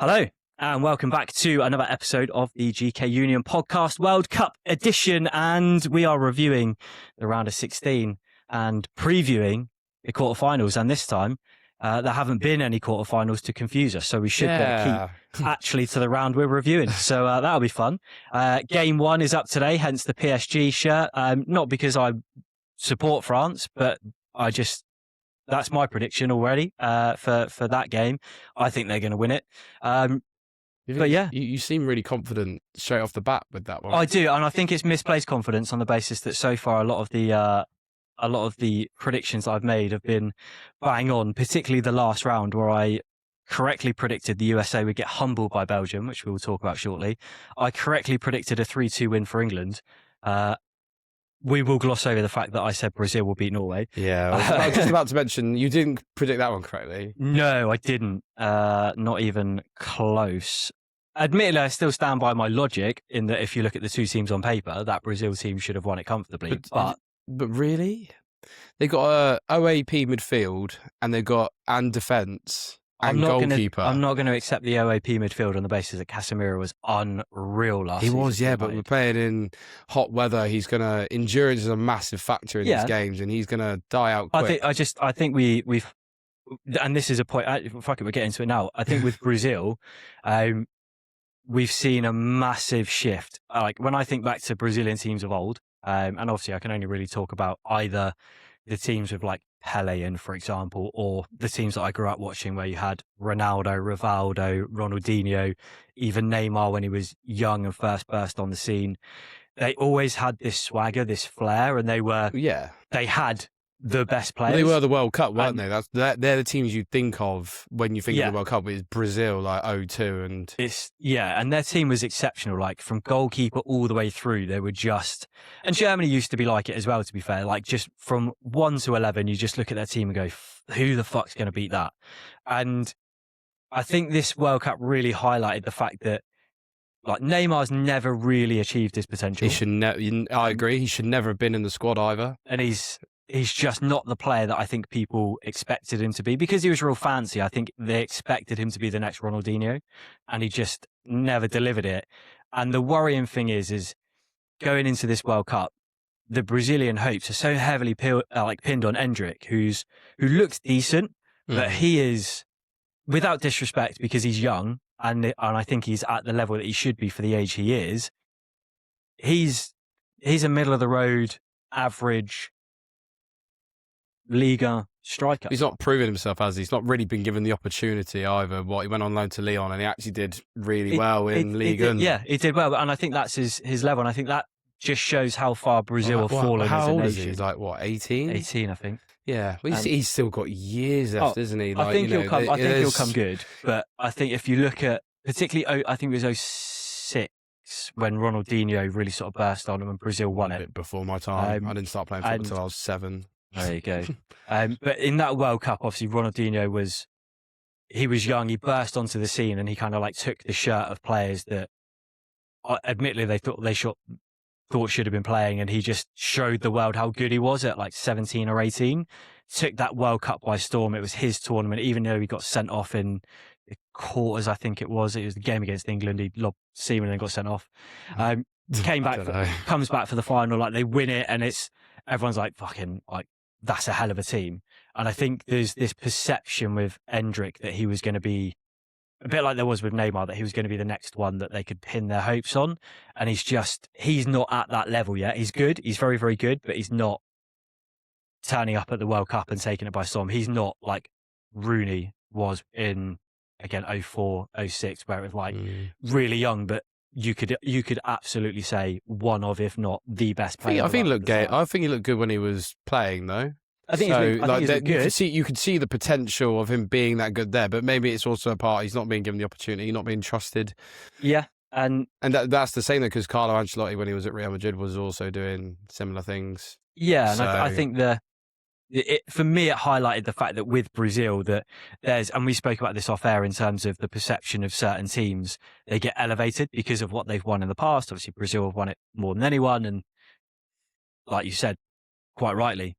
Hello, and welcome back to another episode of the GK Union Podcast World Cup edition. And we are reviewing the round of 16 and previewing the quarterfinals. And this time, there haven't been any quarterfinals to confuse us. So we should better keep actually to the round we're reviewing. So that'll be fun. Game one is up today, hence the PSG shirt. Not because I support France, but that's my prediction already for that game. I think they're going to win it. But yeah, you seem really confident straight off the bat with that one. I do, and I think it's misplaced confidence on the basis that so far a lot of the predictions I've made have been bang on, particularly the last round where I correctly predicted the USA would get humbled by Belgium, which we will talk about shortly. I correctly predicted a 3-2 win for England. We will gloss over the fact that I said Brazil will beat Norway. Yeah, I was just about to mention, you didn't predict that one correctly. No, I didn't. Not even close. Admittedly, I still stand by my logic in that if you look at the two teams on paper, that Brazil team should have won it comfortably. But really? They got a OAP midfield and defence and goalkeeper. I'm not going to accept the OAP midfield on the basis that Casemiro was unreal last season. He was, yeah, but we're playing in hot weather. Endurance is a massive factor in these games, and he's going to die out quick. I think we've, and this is a point, fuck it, we'll get into it now. I think with Brazil, we've seen a massive shift. Like when I think back to Brazilian teams of old, and obviously I can only really talk about either the teams with like Pele in, for example, or the teams that I grew up watching where you had Ronaldo, Rivaldo, Ronaldinho, even Neymar when he was young and first burst on the scene. They always had this swagger, this flair, and they had the best players. Well, they were the World Cup, weren't they? They're the teams you think of when you think of the World Cup. It's Brazil, like 0-2, and and their team was exceptional. Like from goalkeeper all the way through, they were just. And Germany used to be like it as well. To be fair, like just from 1 to 11, you just look at their team and go, "Who the fuck's going to beat that?" And I think this World Cup really highlighted the fact that like Neymar's never really achieved his potential. I agree. He should never have been in the squad either, and he's just not the player that I think people expected him to be because he was real fancy. I think they expected him to be the next Ronaldinho and he just never delivered it. And the worrying thing is going into this World Cup, the Brazilian hopes are so heavily pinned on Endrick, who looks decent, but he is, without disrespect, because he's young and I think he's at the level that he should be for the age he is. He's a middle of the road, average Liga striker. He's not proven himself, has he? He's not really been given the opportunity either. He went on loan to Lyon and he actually did really well in Liga. Yeah, he did well, and I think that's his level, and I think that just shows how far Brazil have fallen as a nation. How old is he? He's like, what, 18? 18, I think. Yeah, well, he's still got years left, isn't he? Like, I think he'll come good, but I think if you look at, particularly, I think it was 06 when Ronaldinho really sort of burst on him and Brazil won it. A bit before my time. I didn't start playing football until I was 7. There you go. But in that World Cup, obviously, Ronaldinho was young. He burst onto the scene and he kind of like took the shirt of players that, admittedly, they thought should have been playing, and he just showed the world how good he was at like 17 or 18. Took that World Cup by storm. It was his tournament, even though he got sent off in the quarters. I think it was the game against England. He lobbed semen and got sent off. Came back, comes back for the final. Like they win it, and everyone's like fucking like. That's a hell of a team. And I think there's this perception with Endrick that he was going to be a bit like there was with Neymar, that he was going to be the next one that they could pin their hopes on. And he's not at that level yet. He's good. He's very, very good, but he's not turning up at the World Cup and taking it by storm. He's not like Rooney was in, again, 04, 06, where it was like really young, but you could absolutely say one of, if not the best player. I think he looked good. I think he looked good when he was playing, though. I think he's good. You could see the potential of him being that good there, but maybe it's also a part he's not being given the opportunity, not being trusted. Yeah, and that's the same though, because Carlo Ancelotti, when he was at Real Madrid, was also doing similar things. Yeah, and I think for me, it highlighted the fact that with Brazil, that and we spoke about this off air in terms of the perception of certain teams, they get elevated because of what they've won in the past. Obviously, Brazil have won it more than anyone. And like you said, quite rightly,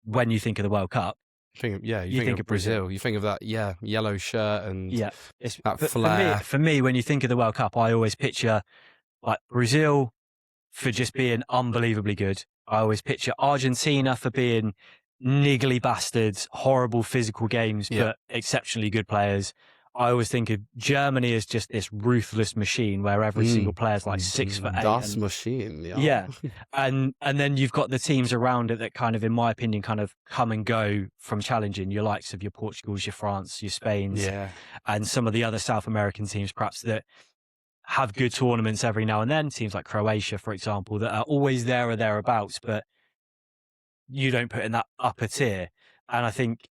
when you think of the World Cup, You think of Brazil. You think of that, yellow shirt and that flair. For me, when you think of the World Cup, I always picture like Brazil for just being unbelievably good. I always picture Argentina for being niggly bastards, horrible physical games, but exceptionally good players. I always think of Germany as just this ruthless machine where every single player is like 6'8". Das machine, yeah. And then you've got the teams around it that kind of, in my opinion, kind of come and go from challenging, your likes of your Portugals, your France, your Spains, and some of the other South American teams perhaps that have good tournaments every now and then, teams like Croatia, for example, that are always there or thereabouts, but you don't put in that upper tier. And I think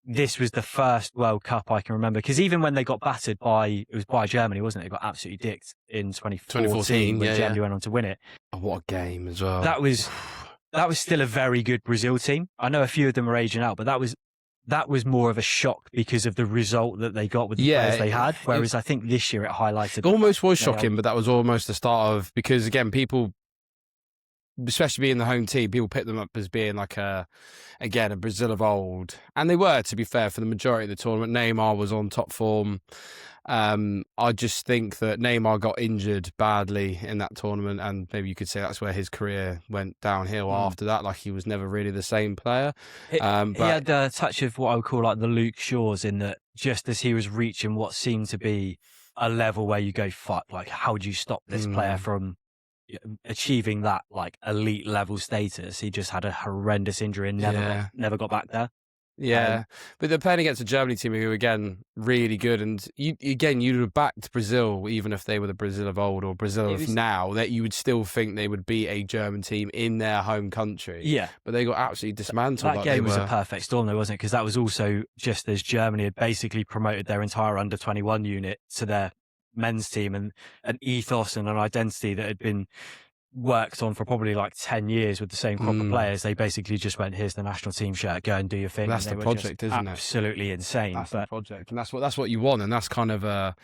this was the first World Cup I can remember, because even when they got battered it was by Germany, wasn't it? They got absolutely dicked in 2014 when Germany went on to win it. Oh, what a game as well. That was still a very good Brazil team. I know a few of them are aging out, but that was more of a shock because of the result that they got with the players they had. Whereas I think this year it highlighted... It almost was shocking, but that was almost the start of... Because, again, people, especially being the home team, people pick them up as being like a Brazil of old. And they were, to be fair, for the majority of the tournament. Neymar was on top form. I just think that Neymar got injured badly in that tournament, and maybe you could say that's where his career went downhill after that. Like, he was never really the same player. But he had a touch of what I would call like the Luke Shaws, in that just as he was reaching what seemed to be a level where you go, fuck, like, how do you stop this player from achieving that like elite level status? He just had a horrendous injury and never got back there. But they're playing against a Germany team who, again, really good. And you'd have backed Brazil, even if they were the Brazil of old or Brazil of now, that you would still think they would be a German team in their home country. Yeah. But they got absolutely dismantled. That game was a perfect storm, though, wasn't it? Because that was also just as Germany had basically promoted their entire under-21 unit to their men's team, and an ethos and an identity that had been worked on for probably like 10 years with the same crop of players. They basically just went, here's the national team shirt, go and do your thing. That's the project, isn't it? Absolutely insane. That's the project, and that's what you want, and that's kind of a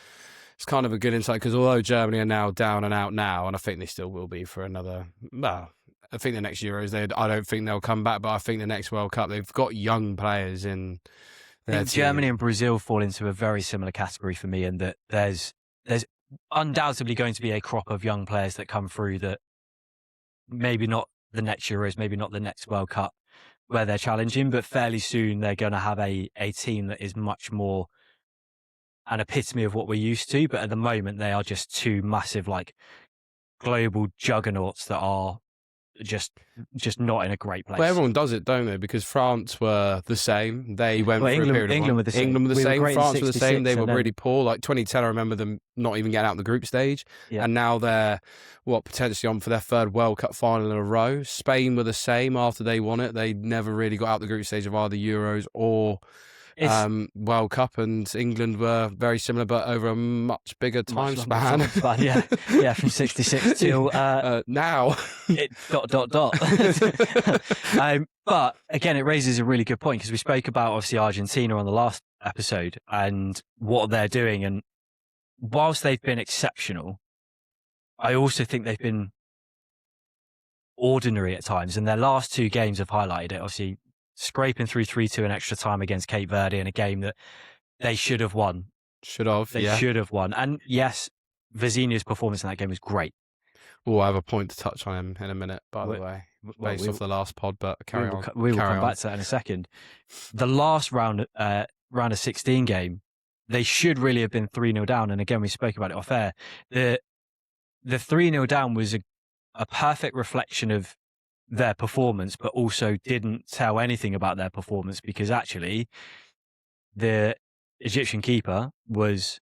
good insight, because although Germany are now down and out now, and I think they still will be for another, well, I think the next Euros, I don't think they'll come back, but I think the next World Cup, they've got young players in their team. Germany and Brazil fall into a very similar category for me, in that there's undoubtedly going to be a crop of young players that come through that maybe not the next Euros, maybe not the next World Cup where they're challenging, but fairly soon they're going to have a team that is much more an epitome of what we're used to. But at the moment, they are just two massive, like, global juggernauts that are just not in a great place. But everyone does it, don't they? Because France were the same. They went for a period of England were the same. England were the same. France were the same. They were really poor. Like 2010, I remember them not even getting out the group stage. Yeah. And now they're, potentially on for their third World Cup final in a row. Spain were the same after they won it. They never really got out the group stage of either Euros or World Cup, and England were very similar, but over a much bigger time span. From 66 till now. But again, it raises a really good point, because we spoke about obviously Argentina on the last episode and what they're doing, and whilst they've been exceptional, I also think they've been ordinary at times, and their last two games have highlighted it. Obviously, scraping through 3-2 in extra time against Cape Verde in a game that they should have won. Should have won. And yes, Vizinha's performance in that game was great. Oh, I have a point to touch on him in a minute, by the way, based off the last pod, but carry on. We will come back to that in a second. The last round of 16 game, they should really have been 3-0 down. And again, we spoke about it off air. The 3-0 down was a perfect reflection of their performance, but also didn't tell anything about their performance, because actually the Egyptian keeper was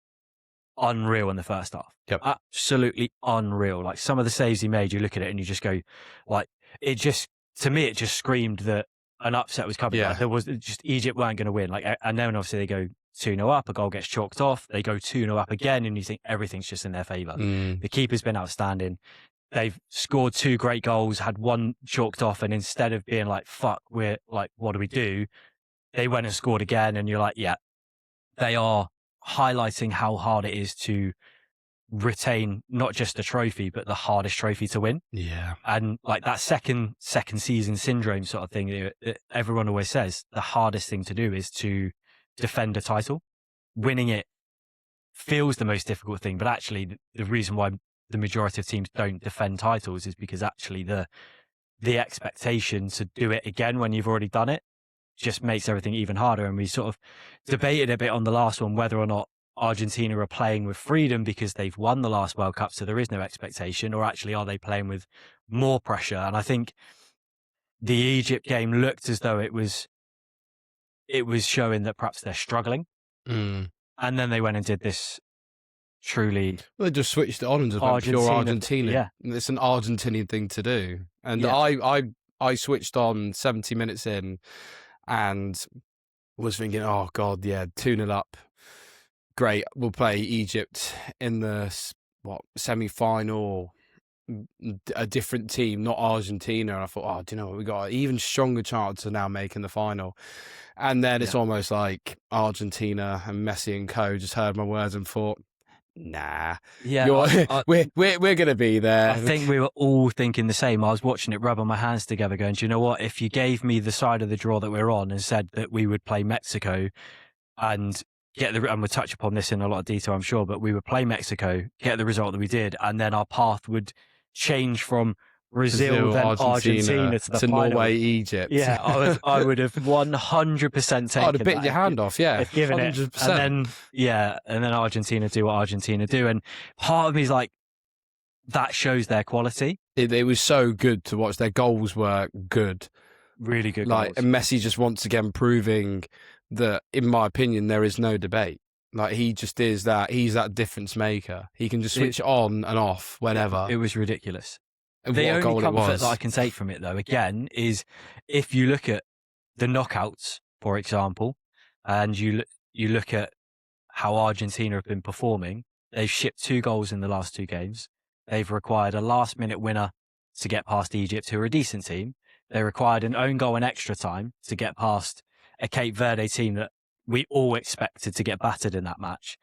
unreal in the first half. Yep. Absolutely unreal. Like, some of the saves he made, you look at it and you just go, like, to me, it just screamed that an upset was coming. Yeah. Like, there was just, Egypt weren't going to win. Like, and then obviously they go 2-0 up, a goal gets chalked off, they go 2-0 up again, and you think everything's just in their favour. The keeper's been outstanding. They've scored two great goals, had one chalked off, and instead of being like, fuck, we're like, what do we do? They went and scored again, and you're like, yeah, they are highlighting how hard it is to retain not just a trophy, but the hardest trophy to win. Yeah. And like that second season syndrome sort of thing, everyone always says the hardest thing to do is to defend a title. Winning it feels the most difficult thing, but actually the reason why the majority of teams don't defend titles is because actually the expectation to do it again when you've already done it just makes everything even harder. And we sort of debated a bit on the last one whether or not Argentina are playing with freedom because they've won the last World Cup, so there is no expectation, or actually are they playing with more pressure? And I think the Egypt game looked as though it was showing that perhaps they're struggling. Mm. And then they went and did this truly... Well, they just switched it on and just went pure Argentina. Yeah. It's an Argentinian thing to do. And I switched on 70 minutes in and was thinking, oh, God, yeah, 2-0 up. Great, we'll play Egypt in the semi-final, a different team, not Argentina. And I thought, oh, do you know what? We got an even stronger chance of now making the final. And then it's almost like Argentina and Messi and co just heard my words and thought, nah, we're gonna be there. I think we were all thinking the same. I was watching it, rubbing my hands together, going, do you know what? If you gave me the side of the draw that we're on and said that we would play Mexico and and we'll touch upon this in a lot of detail, I'm sure, but we would play Mexico, get the result that we did, and then our path would change from Brazil then Argentina to the final. Norway, Egypt. Yeah, I would have 100% taken I'd have bitten your hand off, yeah. Given 100%. And then Argentina do what Argentina do. And part of me is like, that shows their quality. It was so good to watch. Their goals were good. Really good goals. Like, and Messi just once again proving that, in my opinion, there is no debate. Like, he just is that. He's that difference maker. He can just switch on and off whenever. It was ridiculous. And the what only goal comfort that I can take from it, though, again, is if you look at the knockouts, for example, and you look at how Argentina have been performing, they've shipped 2 goals in the last 2 games. They've required a last-minute winner to get past Egypt, who are a decent team. They required an own goal in extra time to get past a Cape Verde team that we all expected to get battered in that match.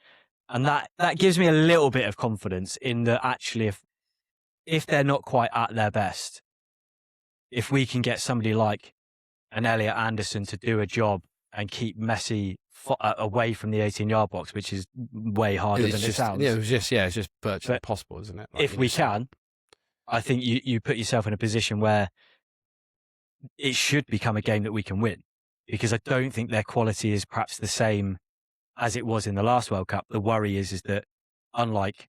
And that gives me a little bit of confidence in that actually if they're not quite at their best, if we can get somebody like an Elliot Anderson to do a job and keep Messi away from the 18-yard box, which is way harder than it sounds. Yeah, it's just virtually impossible, isn't it? Like, if we can, I think you put yourself in a position where it should become a game that we can win, because I don't think their quality is perhaps the same as it was in the last World Cup. The worry is that unlike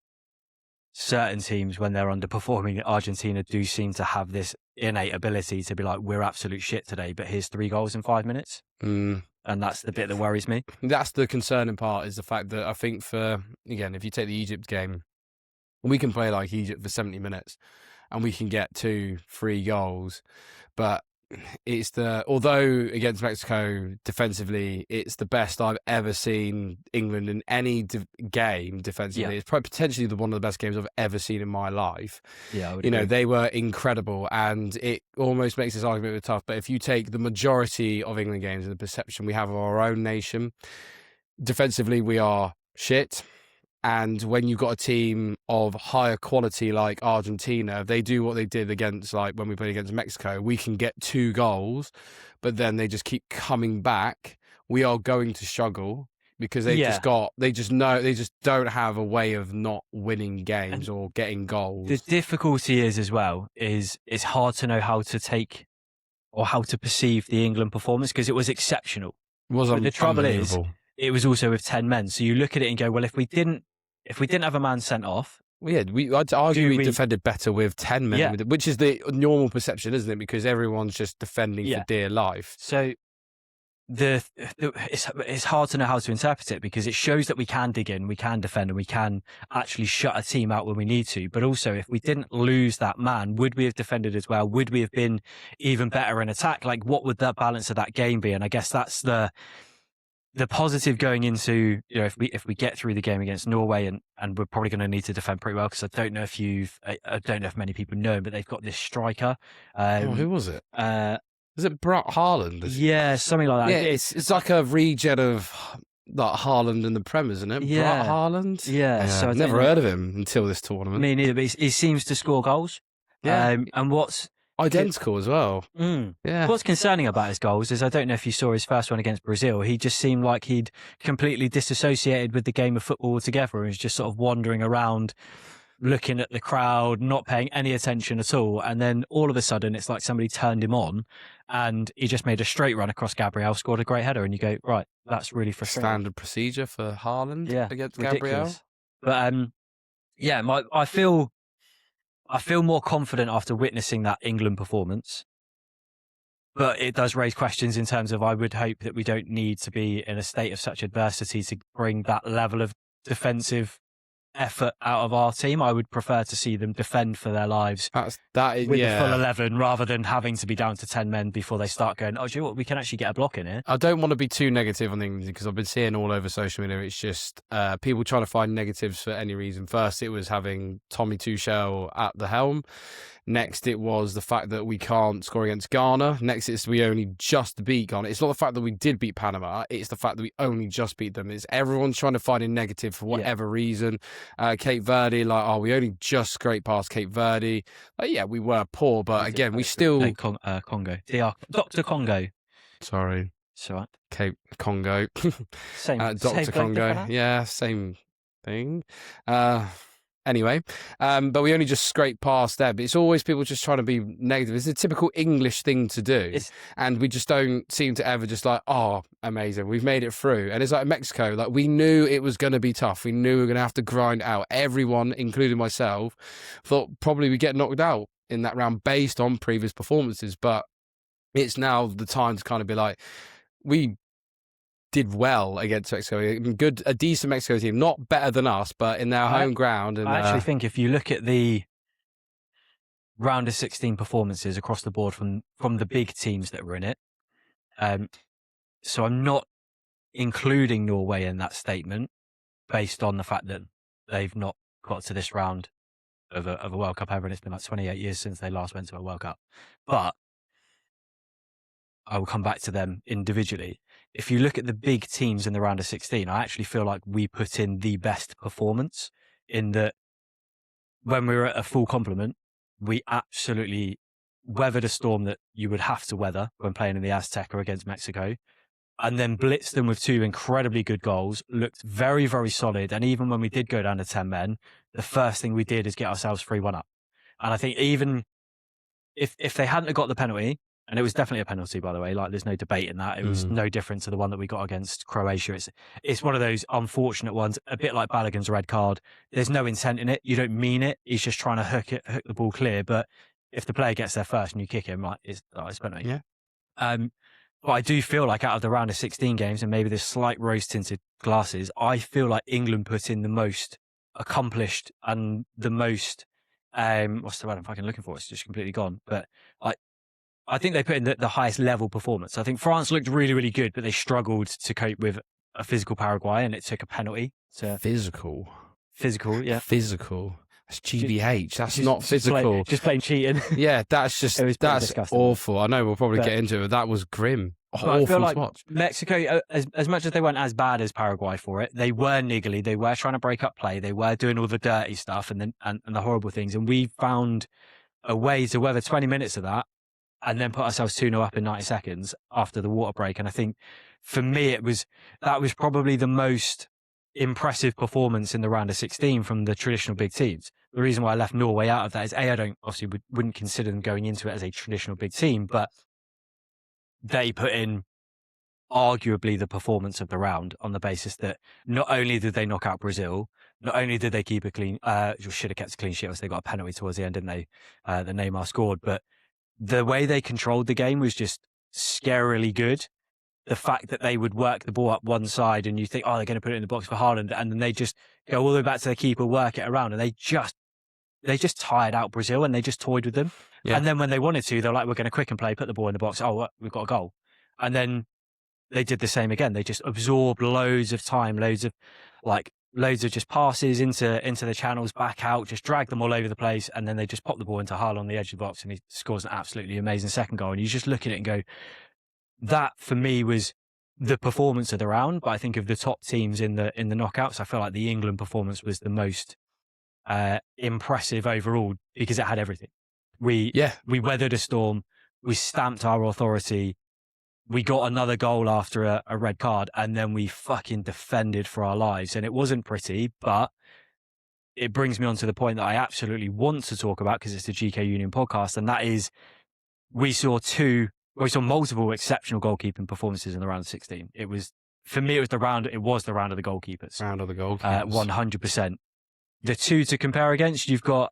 certain teams, when they're underperforming, Argentina do seem to have this innate ability to be like, we're absolute shit today, but here's 3 goals in 5 minutes. And that's the bit that worries me. That's the concerning part, is the fact that I think if you take the Egypt game, we can play like Egypt for 70 minutes and we can get 2-3 goals, but although against Mexico defensively, it's the best I've ever seen England in any game defensively. Yeah. It's probably potentially one of the best games I've ever seen in my life. Yeah, I would agree. They were incredible, and it almost makes this argument a bit tough. But if you take the majority of England games and the perception we have of our own nation, defensively we are shit. And when you've got a team of higher quality like Argentina, if they do what they did against, like when we played against Mexico, we can get 2 goals, but then they just keep coming back. We are going to struggle because they just don't have a way of not winning games or getting goals. The difficulty is as well is it's hard to know how to take or how to perceive the England performance, because it was exceptional. But the trouble is, it was also with 10 men. So you look at it and go, well, if we didn't have a man sent off. Well, yeah, I'd argue we defended better with 10 men, which is the normal perception, isn't it? Because everyone's just defending for dear life. So it's hard to know how to interpret it, because it shows that we can dig in, we can defend, and we can actually shut a team out when we need to. But also, if we didn't lose that man, would we have defended as well? Would we have been even better in attack? Like, what would that balance of that game be? And I guess that's the positive going into, if we get through the game against Norway, and we're probably going to need to defend pretty well, because I don't know if many people know, but they've got this striker. Who was it? Is it Haaland? Yeah, something like that. Yeah, it's like a regen of like Haaland in the Prem, isn't it? Yeah. Brat Haaland? Yeah, so I I've don't never know. heard of him until this tournament. Me neither, but he seems to score goals. Yeah. And what's Identical as well. Yeah. What's concerning about his goals is I don't know if you saw his first one against Brazil. He just seemed like he'd completely disassociated with the game of football altogether and was just sort of wandering around, looking at the crowd, not paying any attention at all. And then all of a sudden, it's like somebody turned him on and he just made a straight run across Gabriel, scored a great header. And you go, right, that's really frustrating. Standard procedure for Haaland against ridiculous. Gabriel. But yeah, I feel more confident after witnessing that England performance. But it does raise questions in terms of I would hope that we don't need to be in a state of such adversity to bring that level of defensive effort out of our team. I would prefer to see them defend for their lives That is, with the full 11 rather than having to be down to 10 men before they start going, oh, do you know what? We can actually get a block in here. I don't want to be too negative on England because I've been seeing all over social media. It's just people trying to find negatives for any reason. First, it was having Tommy Tuchel at the helm. Next, it was the fact that we can't score against Ghana. Next, it's we only just beat Ghana. It's not the fact that we did beat Panama. It's the fact that we only just beat them. It's everyone's trying to find a negative for whatever reason. Cape Verde, we only just scraped past Cape Verde. We were poor, but again, we still... Congo. Dr. Congo. Sorry. It's all right. Cape Congo. Same. Dr. Congo. Yeah, same thing. Anyway, but we only just scraped past there. But it's always people just trying to be negative. It's a typical English thing to do. And we just don't seem to ever just oh, amazing, we've made it through. And it's like Mexico, we knew it was going to be tough. We knew we were going to have to grind out. Everyone, including myself, thought probably we'd get knocked out in that round based on previous performances. But it's now the time to kind of be we did well against Mexico. A decent Mexico team, not better than us, but in their home ground. And I actually think if you look at the round of 16 performances across the board from the big teams that were in it, so I'm not including Norway in that statement based on the fact that they've not got to this round of a World Cup ever, and it's been 28 years since they last went to a World Cup. But I will come back to them individually. If you look at the big teams in the round of 16, I actually feel like we put in the best performance in that when we were at a full complement, we absolutely weathered a storm that you would have to weather when playing in the Azteca against Mexico, and then blitzed them with 2 incredibly good goals, looked very, very solid. And even when we did go down to 10 men, the first thing we did is get ourselves 3-1 up. And I think even if they hadn't got the penalty, and it was definitely a penalty, by the way. There's no debate in that. It was no different to the one that we got against Croatia. It's one of those unfortunate ones, a bit like Balogun's red card. There's no intent in it. You don't mean it. He's just trying to hook the ball clear. But if the player gets there first and you kick him, it's penalty. Yeah. But I do feel like out of the round of 16 games, and maybe there's slight rose-tinted glasses, I feel like England put in the most accomplished and the most, what's the word I'm fucking looking for? It's just completely gone. But I think they put in the highest level performance. I think France looked really, really good, but they struggled to cope with a physical Paraguay, and it took a penalty. Physical, yeah. Physical. That's GBH. That's not physical. Just plain cheating. Yeah, that's awful. I know we'll probably get into it, but that was grim. I feel like Mexico, as much as they weren't as bad as Paraguay for it, they were niggly. They were trying to break up play. They were doing all the dirty stuff and the horrible things. And we found a way to weather 20 minutes of that, and then put ourselves 2-0 up in 90 seconds after the water break. And I think for me, that was probably the most impressive performance in the round of 16 from the traditional big teams. The reason why I left Norway out of that is I wouldn't consider them going into it as a traditional big team, but they put in arguably the performance of the round on the basis that not only did they knock out Brazil, not only did they keep a clean, should have kept a clean sheet, as they got a penalty towards the end, didn't they? The Neymar scored, but the way they controlled the game was just scarily good. The fact that they would work the ball up one side and you think, oh, they're going to put it in the box for Haaland, and then they just go all the way back to their keeper, work it around, and they just tired out Brazil and they just toyed with them. Yeah. And then when they wanted to, they're like, we're going to quick and play, put the ball in the box. Oh, we've got a goal. And then they did the same again. They just absorbed loads of time, loads of just passes into the channels, back out, just drag them all over the place. And then they just pop the ball into Haaland on the edge of the box and he scores an absolutely amazing second goal. And you just look at it and go, that for me was the performance of the round, but I think of the top teams in the knockouts, I feel like the England performance was the most impressive overall because it had everything. We weathered a storm, we stamped our authority, we got another goal after a red card, and then we fucking defended for our lives. And it wasn't pretty, but it brings me on to the point that I absolutely want to talk about because it's the GK Union podcast, and that is we saw multiple exceptional goalkeeping performances in the round of 16. It was, for me, it was the round of the goalkeepers. Round of the goalkeepers. 100%. The two to compare against, you've got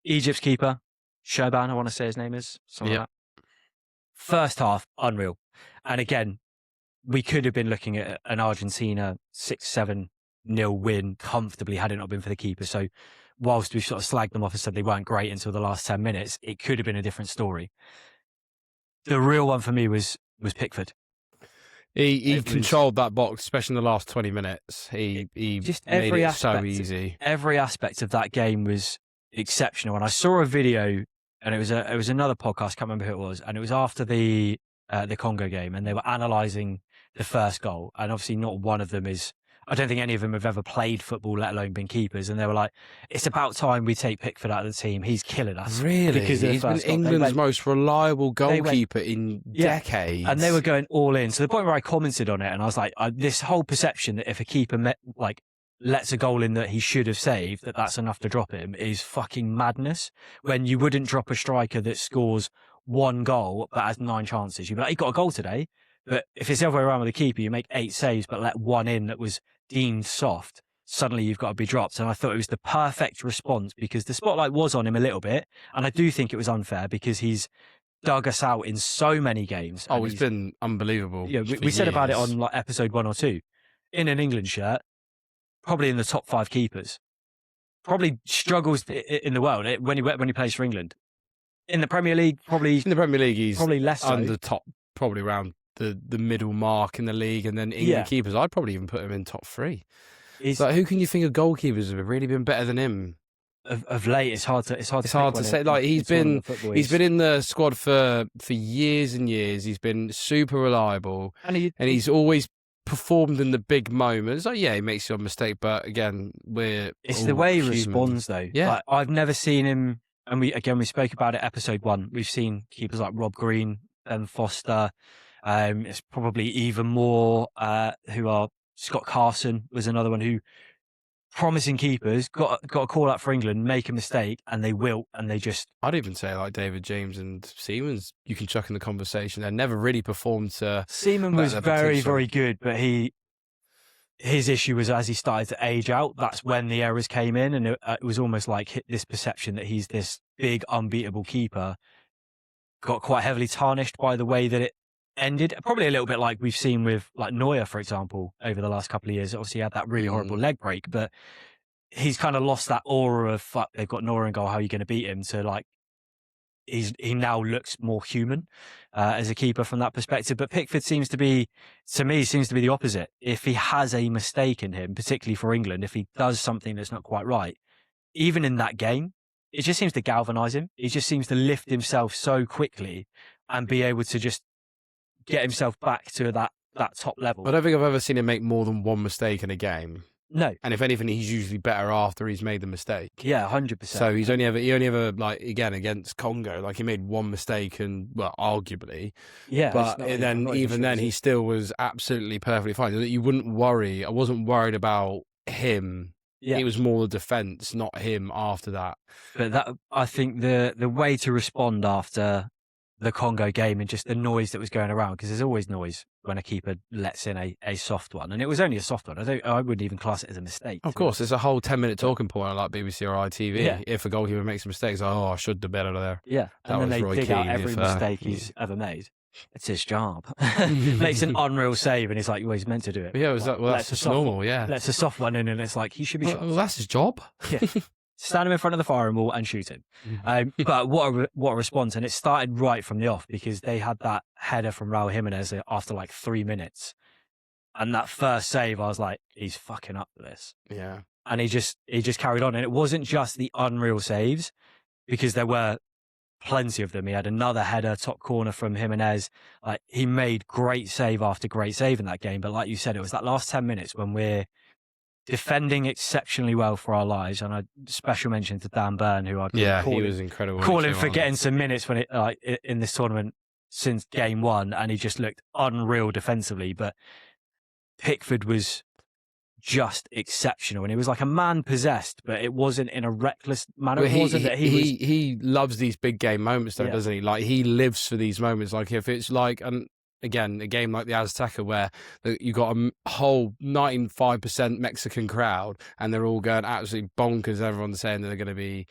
Egypt's keeper, Shaban, I want to say his name is. Something like that. First half, unreal. And again, we could have been looking at an Argentina 6-7-0 win comfortably had it not been for the keeper. So whilst we sort of slagged them off and said they weren't great until the last 10 minutes, it could have been a different story. The real one for me was Pickford. He controlled that box, especially in the last 20 minutes. He just made it so easy. Every aspect of that game was exceptional. And I saw a video, and it was another podcast, can't remember who it was, and it was after the Congo game, and they were analysing the first goal. And obviously not one of them is, I don't think any of them have ever played football, let alone been keepers. And they were like, it's about time we take Pickford out of the team. He's killing us. Really? Because he's been England's most reliable goalkeeper in decades. And they were going all in. So the point where I commented on it, and I was like, this whole perception that if a keeper lets a goal in that he should have saved, that's enough to drop him, is fucking madness. When you wouldn't drop a striker that scores one goal but has 9 chances. You'd be like, he got a goal today. But if it's the other way around with the keeper, you make 8 saves but let one in that was deemed soft, suddenly you've got to be dropped. And I thought it was the perfect response because the spotlight was on him a little bit. And I do think it was unfair because he's dug us out in so many games. Oh, he's been unbelievable. Yeah, we said about it on episode 1 or 2. In an England shirt, probably in the top 5 keepers. Probably struggles in the world when he plays for England. In the Premier League, he's probably less so. Under top, probably around the middle mark in the league, and then England keepers, I'd probably even put him in top 3. Like, who can you think of goalkeepers have really been better than him? Of late, it's hard to say. Like, he's been in the squad for years and years. He's been super reliable, and he's always performed in the big moments. Like, he makes your mistake, but again, it's the way he responds, though. Yeah, like, I've never seen him, and we spoke about it episode 1. We've seen keepers like Rob Green and Foster. It's probably even more who are Scott Carson was another one who promising keepers got a call out for England, make a mistake, and they wilt, and they just. I'd even say like David James and Seaman's. You can chuck in the conversation. They never really performed to. Seaman was very, very good, but his issue was as he started to age out. That's when the errors came in, and it was almost like this perception that he's this big, unbeatable keeper got quite heavily tarnished by the way that it ended. Probably a little bit like we've seen with like Neuer, for example, over the last couple of years. Obviously, he had that really horrible leg break, but he's kind of lost that aura of fuck. They've got Neuer in goal. How are you going to beat him? To like, he now looks more human as a keeper from that perspective. But Pickford seems to be the opposite. If he has a mistake in him, particularly for England, if he does something that's not quite right, even in that game, it just seems to galvanise him. He just seems to lift himself so quickly and be able to just get himself back to that top level. I don't think I've ever seen him make more than one mistake in a game. No. And if anything, he's usually better after he's made the mistake. Yeah, 100%. So he only ever like, again, against Congo, like he made one mistake and, well, arguably. Yeah. But then he still was absolutely perfectly fine. You wouldn't worry. I wasn't worried about him. Yeah. It was more the defence, not him after that. But I think the way to respond after the Congo game and just the noise that was going around, because there's always noise when a keeper lets in a soft one, and it was only a soft one. I wouldn't even class it as a mistake. Of course, there's a whole 10-minute talking point on like BBC or ITV. Yeah. If a goalkeeper makes a mistake, it's like, I should have been out of there. Yeah, and then they dig out every mistake he's ever made. It's his job. Makes an unreal save, and he's like, well, he's meant to do it. Yeah, that's just normal. Yeah, lets a soft one in, and it's like he should be shot. Well, that's his job. Yeah. Stand him in front of the firing wall and shoot him. But what a response. And it started right from the off because they had that header from Raul Jimenez after like 3 minutes. And that first save, I was like, he's fucking up for this. Yeah. And he just carried on. And it wasn't just the unreal saves, because there were plenty of them. He had another header, top corner from Jimenez. Like, he made great save after great save in that game. But like you said, it was that last 10 minutes when we're defending exceptionally well for our lives. And a special mention to Dan Burn, who I'd he was incredible. Call him for getting some minutes when in this tournament since game one, and he just looked unreal defensively. But Pickford was just exceptional, and it was like a man possessed, but it wasn't in a reckless manner. But It wasn't that he loves these big game moments, though, Yeah. doesn't he? Like, he lives for these moments. Like, if it's like, again, a game like the Azteca where you got a whole 95% Mexican crowd and they're all going absolutely bonkers. Everyone's saying that they're going to be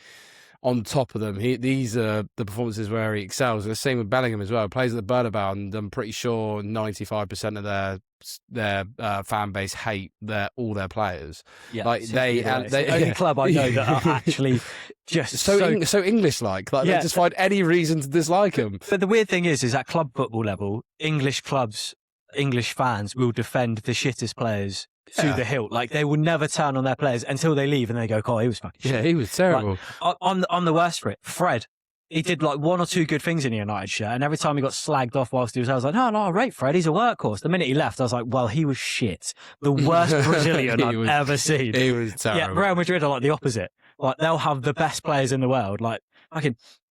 on top of them. These are the performances where he excels. And the same with Bellingham as well. Plays at the Bernabeu, and I'm pretty sure 95% of their fan base hate all their players. Yeah, like it's the only club I know that are actually just so English-like. Like, they just find any reason to dislike them. But the weird thing is at club football level, English clubs, English fans will defend the shittest players to the hilt. Like, they will never turn on their players until they leave and they go, "Oh, he was fucking shit." Yeah, he was terrible. Like, I'm the worst for it. Fred, he did like one or two good things in the United shirt, and every time he got slagged off whilst he was, I was like, no, I rate Fred. He's a workhorse. The minute he left, I was like, well, he was shit. The worst Brazilian I've ever seen. He was terrible. Yeah, Real Madrid are like the opposite. Like, they'll have the best players in the world. Like,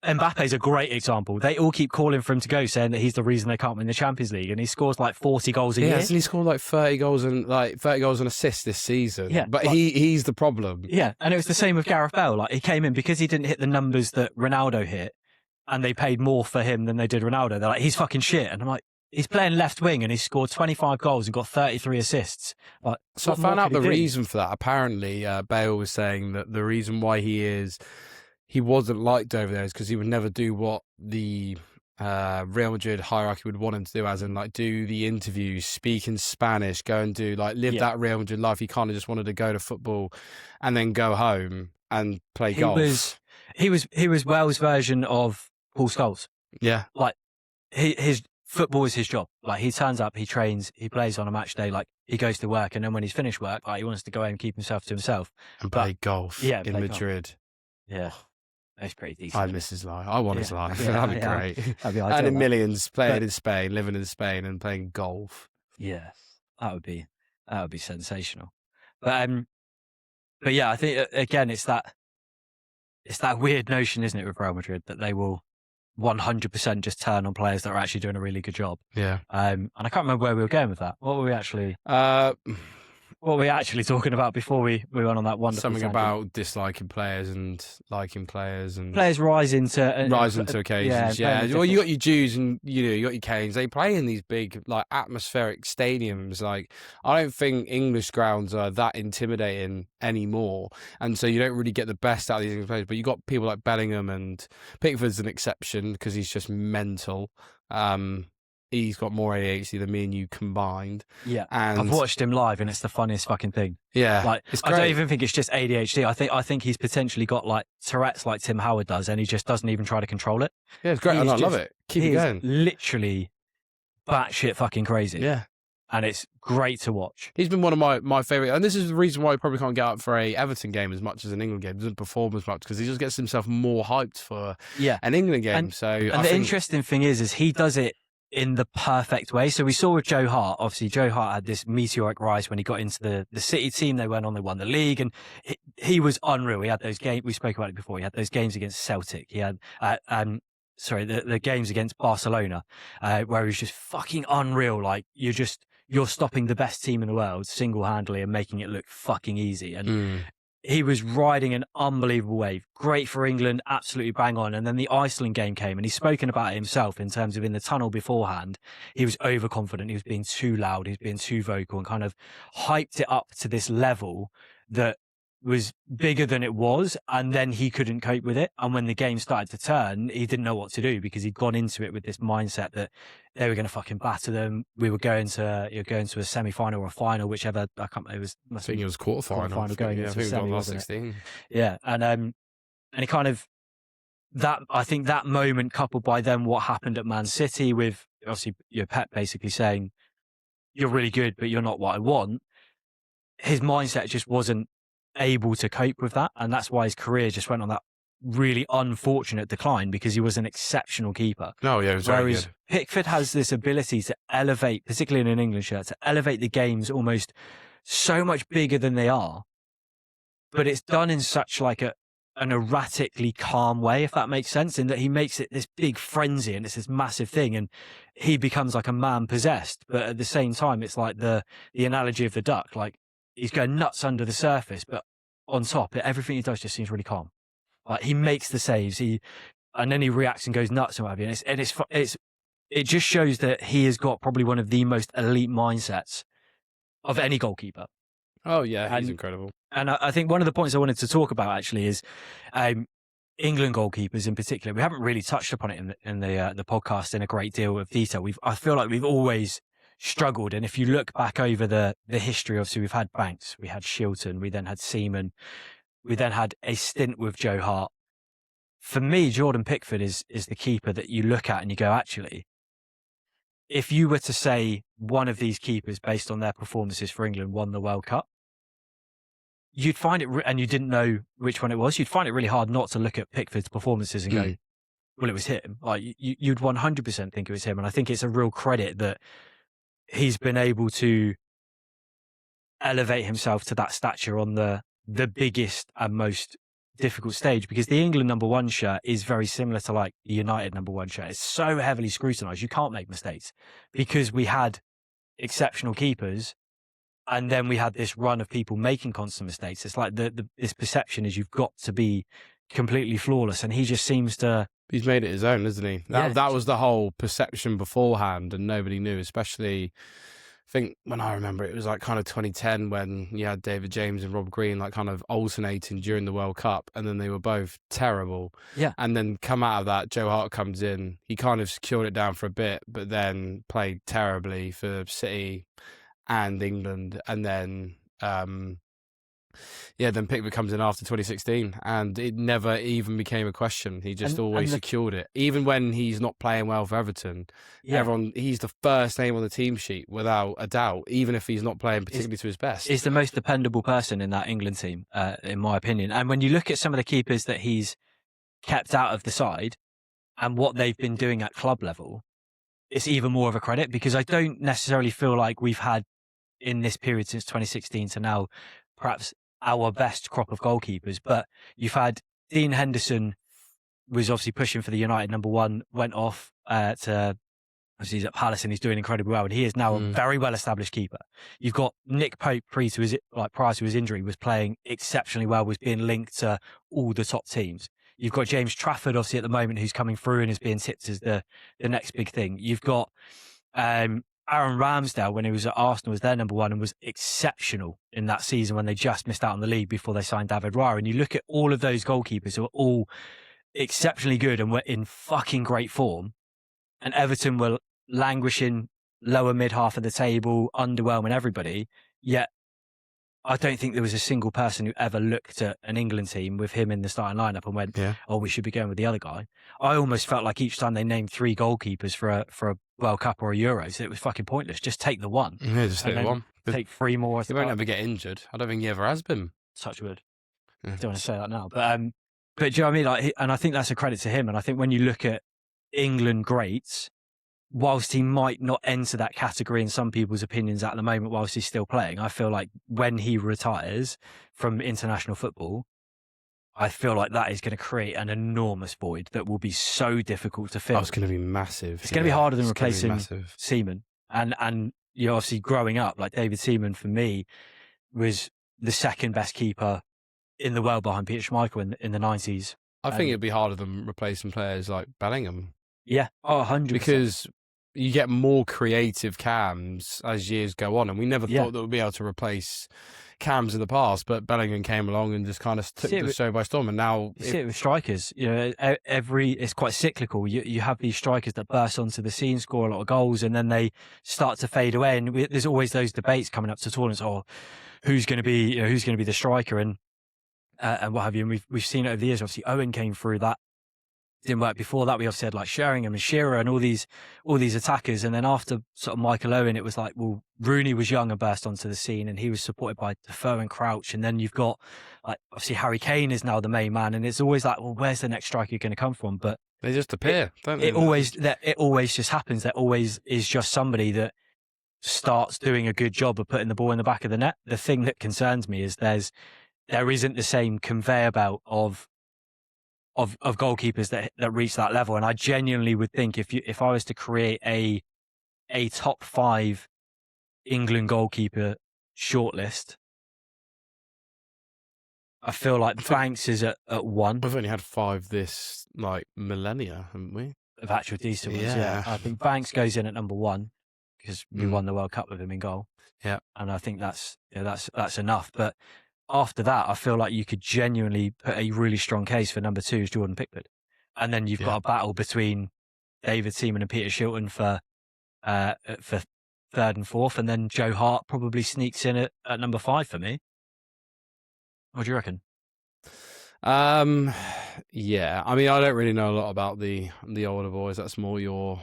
Mbappe's a great example. They all keep calling for him to go, saying that he's the reason they can't win the Champions League, and he scores like 40 goals a year. Hasn't he scored like 30 goals and assists this season? Yeah, but he's the problem. Yeah, and it was the same with Gareth Bale. Like, he came in because he didn't hit the numbers that Ronaldo hit, and they paid more for him than they did Ronaldo. They're like, he's fucking shit. And I'm like, he's playing left wing and he's scored 25 goals and got 33 assists. Like, so I found out the reason for that. Apparently, Bale was saying that the reason why he wasn't liked over there is because he would never do what the Real Madrid hierarchy would want him to do, as in like do the interviews, speak in Spanish, go and do like live that Real Madrid life. He kind of just wanted to go to football and then go home and play golf. He was Wales' version of Paul Scholes. Yeah, like his football is his job. Like, he turns up, he trains, he plays on a match day. Like, he goes to work, and then when he's finished work, like, he wants to go home and keep himself to himself and play golf. In Madrid. Golf. Yeah. That's pretty decent. I miss his life. I want his life. Yeah, That'd be great. That'd be ideal, and in millions, playing in Spain, living in Spain, and playing golf. Yeah, that would be sensational. But yeah, I think again, it's that weird notion, isn't it, with Real Madrid, that they will 100% just turn on players that are actually doing a really good job. Yeah. And I can't remember where we were going with that. What were we actually? What were we actually talking about before we went on that wonderful something tangent? about disliking players and liking players and players rising to occasions. Yeah. Well, you got your Jews and you got your Canes. They play in these big, like, atmospheric stadiums. Like, I don't think English grounds are that intimidating anymore, and so you don't really get the best out of these English players. But you got people like Bellingham, and Pickford's an exception because he's just mental. He's got more ADHD than me and you combined. Yeah, and I've watched him live, and it's the funniest fucking thing. Yeah, like, I don't even think it's just ADHD. I think he's potentially got like Tourette's, like Tim Howard does, and he just doesn't even try to control it. Yeah, it's great, and I love it. Keep it going. Literally, batshit fucking crazy. Yeah, and it's great to watch. He's been one of my favourite, and this is the reason why he probably can't get up for a Everton game as much as an England game. He doesn't perform as much because he just gets himself more hyped for an England game. And the interesting thing is he does it in the perfect way. So we saw with Joe Hart, obviously Joe Hart had this meteoric rise when he got into the City team. They won the league, and he was unreal. He had those games, we spoke about it before, he had those games against Celtic. He had, the games against Barcelona, where he was just fucking unreal. Like, you're stopping the best team in the world single-handedly and making it look fucking easy. And he was riding an unbelievable wave. Great for England, absolutely bang on. And then the Iceland game came, and he's spoken about it himself in terms of in the tunnel beforehand. He was overconfident. He was being too loud. He was being too vocal, and kind of hyped it up to this level that was bigger than it was. And then he couldn't cope with it. And when the game started to turn, he didn't know what to do because he'd gone into it with this mindset that they were going to fucking batter them. We were going to a semi-final or a final, whichever. I think it was quarter-final going into a semi, last 16. Yeah, and he kind of I think that moment, coupled by then what happened at Man City with obviously Pep basically saying, "You're really good, but you're not what I want." His mindset just wasn't able to cope with that, and that's why his career just went on that really unfortunate decline because he was an exceptional keeper. No, yeah, it was very Whereas good. Pickford has this ability to elevate, particularly in an England shirt, to elevate the games almost so much bigger than they are. But it's done in such like an erratically calm way, if that makes sense, in that he makes it this big frenzy and it's this massive thing and he becomes like a man possessed. But at the same time, it's like the analogy of the duck, like he's going nuts under the surface, but on top, everything he does just seems really calm. Like he makes the saves, and then he reacts and goes nuts and what have you. It just shows that he has got probably one of the most elite mindsets of any goalkeeper. Oh yeah, he's incredible. And I think one of the points I wanted to talk about actually is England goalkeepers in particular. We haven't really touched upon it in the podcast in a great deal of detail. I feel like we've always struggled. And if you look back over the history, obviously we've had Banks, we had Shilton, we then had Seaman, we then had a stint with Joe Hart. For me, Jordan Pickford is the keeper that you look at and you go, actually, if you were to say one of these keepers based on their performances for England won the World Cup, you'd find it, and you didn't know which one it was, you'd find it really hard not to look at Pickford's performances and go, well, it was him. Like you'd 100% think it was him. And I think it's a real credit that he's been able to elevate himself to that stature on the biggest and most difficult stage, because the England #1 shirt is very similar to like the United #1 shirt. It's so heavily scrutinized. You can't make mistakes because we had exceptional keepers. And then we had this run of people making constant mistakes. It's like this perception is you've got to be completely flawless. And he just seems to... He's made it his own, isn't he? That was the whole perception beforehand and nobody knew, especially... I think when I remember it was like kind of 2010 when you had David James and Rob Green like kind of alternating during the World Cup, and then they were both terrible. Yeah. And then come out of that, Joe Hart comes in. He kind of secured it down for a bit, but then played terribly for City and England, and then then Pickford comes in after 2016, and it never even became a question. He just always secured it, even when he's not playing well for Everton. Yeah. He's the first name on the team sheet without a doubt, even if he's not playing particularly to his best. He's the most dependable person in that England team, in my opinion. And when you look at some of the keepers that he's kept out of the side and what they've been doing at club level, it's even more of a credit, because I don't necessarily feel like we've had in this period since 2016 to now perhaps our best crop of goalkeepers. But you've had Dean Henderson was obviously pushing for the United #1, went off to, he's at Palace and he's doing incredibly well, and he is now a very well established keeper. You've got Nick Pope prior to his injury was playing exceptionally well, was being linked to all the top teams. You've got James Trafford obviously at the moment who's coming through and is being tipped as the next big thing. You've got Aaron Ramsdale, when he was at Arsenal, was their #1 and was exceptional in that season when they just missed out on the league before they signed David Raya. And you look at all of those goalkeepers who are all exceptionally good and were in fucking great form, and Everton were languishing lower mid half of the table, underwhelming everybody. Yet I don't think there was a single person who ever looked at an England team with him in the starting lineup and went, "Oh, we should be going with the other guy." I almost felt like each time they named 3 goalkeepers for a World Cup or a Euros, it was fucking pointless. Just take the one. Yeah, just take the one. Take 3 more. He won't ever get injured. I don't think he ever has been. Touch wood. Don't want to say that now, but do you know what I mean? Like, and I think that's a credit to him. And I think when you look at England greats, whilst he might not enter that category in some people's opinions at the moment whilst he's still playing, I feel like when he retires from international football, I feel like that is going to create an enormous void that will be so difficult to fill. Oh, it's going to be massive. It's going to be harder than replacing Seaman. And you know, obviously growing up, like David Seaman for me was the second best keeper in the world behind Peter Schmeichel in the 90s. I think it'd be harder than replacing players like Bellingham. Yeah, 100%. Because you get more creative cams as years go on, and we never thought that we'd be able to replace cams in the past, but Bellingham came along and just kind of took the show by storm. And now you see it with strikers. You know, it's quite cyclical. You have these strikers that burst onto the scene, score a lot of goals, and then they start to fade away. And there's always those debates coming up to tournaments. Oh, who's going to be the striker and what have you? And we've seen it over the years. Obviously, Owen came through that didn't work. Before that, we obviously had like Sheringham and Shearer and all these attackers. And then after sort of Michael Owen, it was like, well, Rooney was young and burst onto the scene, and he was supported by Defoe and Crouch. And then you've got like obviously Harry Kane is now the main man, and it's always like, well, where's the next striker going to come from? But they just appear, don't they? It always just happens. There always is just somebody that starts doing a good job of putting the ball in the back of the net. The thing that concerns me is there isn't the same conveyor belt of goalkeepers that reach that level. And I genuinely would think if I was to create a top 5 England goalkeeper shortlist, I feel like Banks is at 1. We've only had 5 this like millennia, haven't we? Of actual decent ones, yeah. I think Banks goes in at number 1 because we won the World Cup with him in goal. Yeah, and I think that's enough. But after that, I feel like you could genuinely put a really strong case for number 2 is Jordan Pickford, and then you've got a battle between David Seaman and Peter Shilton for 3rd and 4th, and then Joe Hart probably sneaks in at number 5 for me. What do you reckon? Yeah, I mean, I don't really know a lot about the older boys. That's more your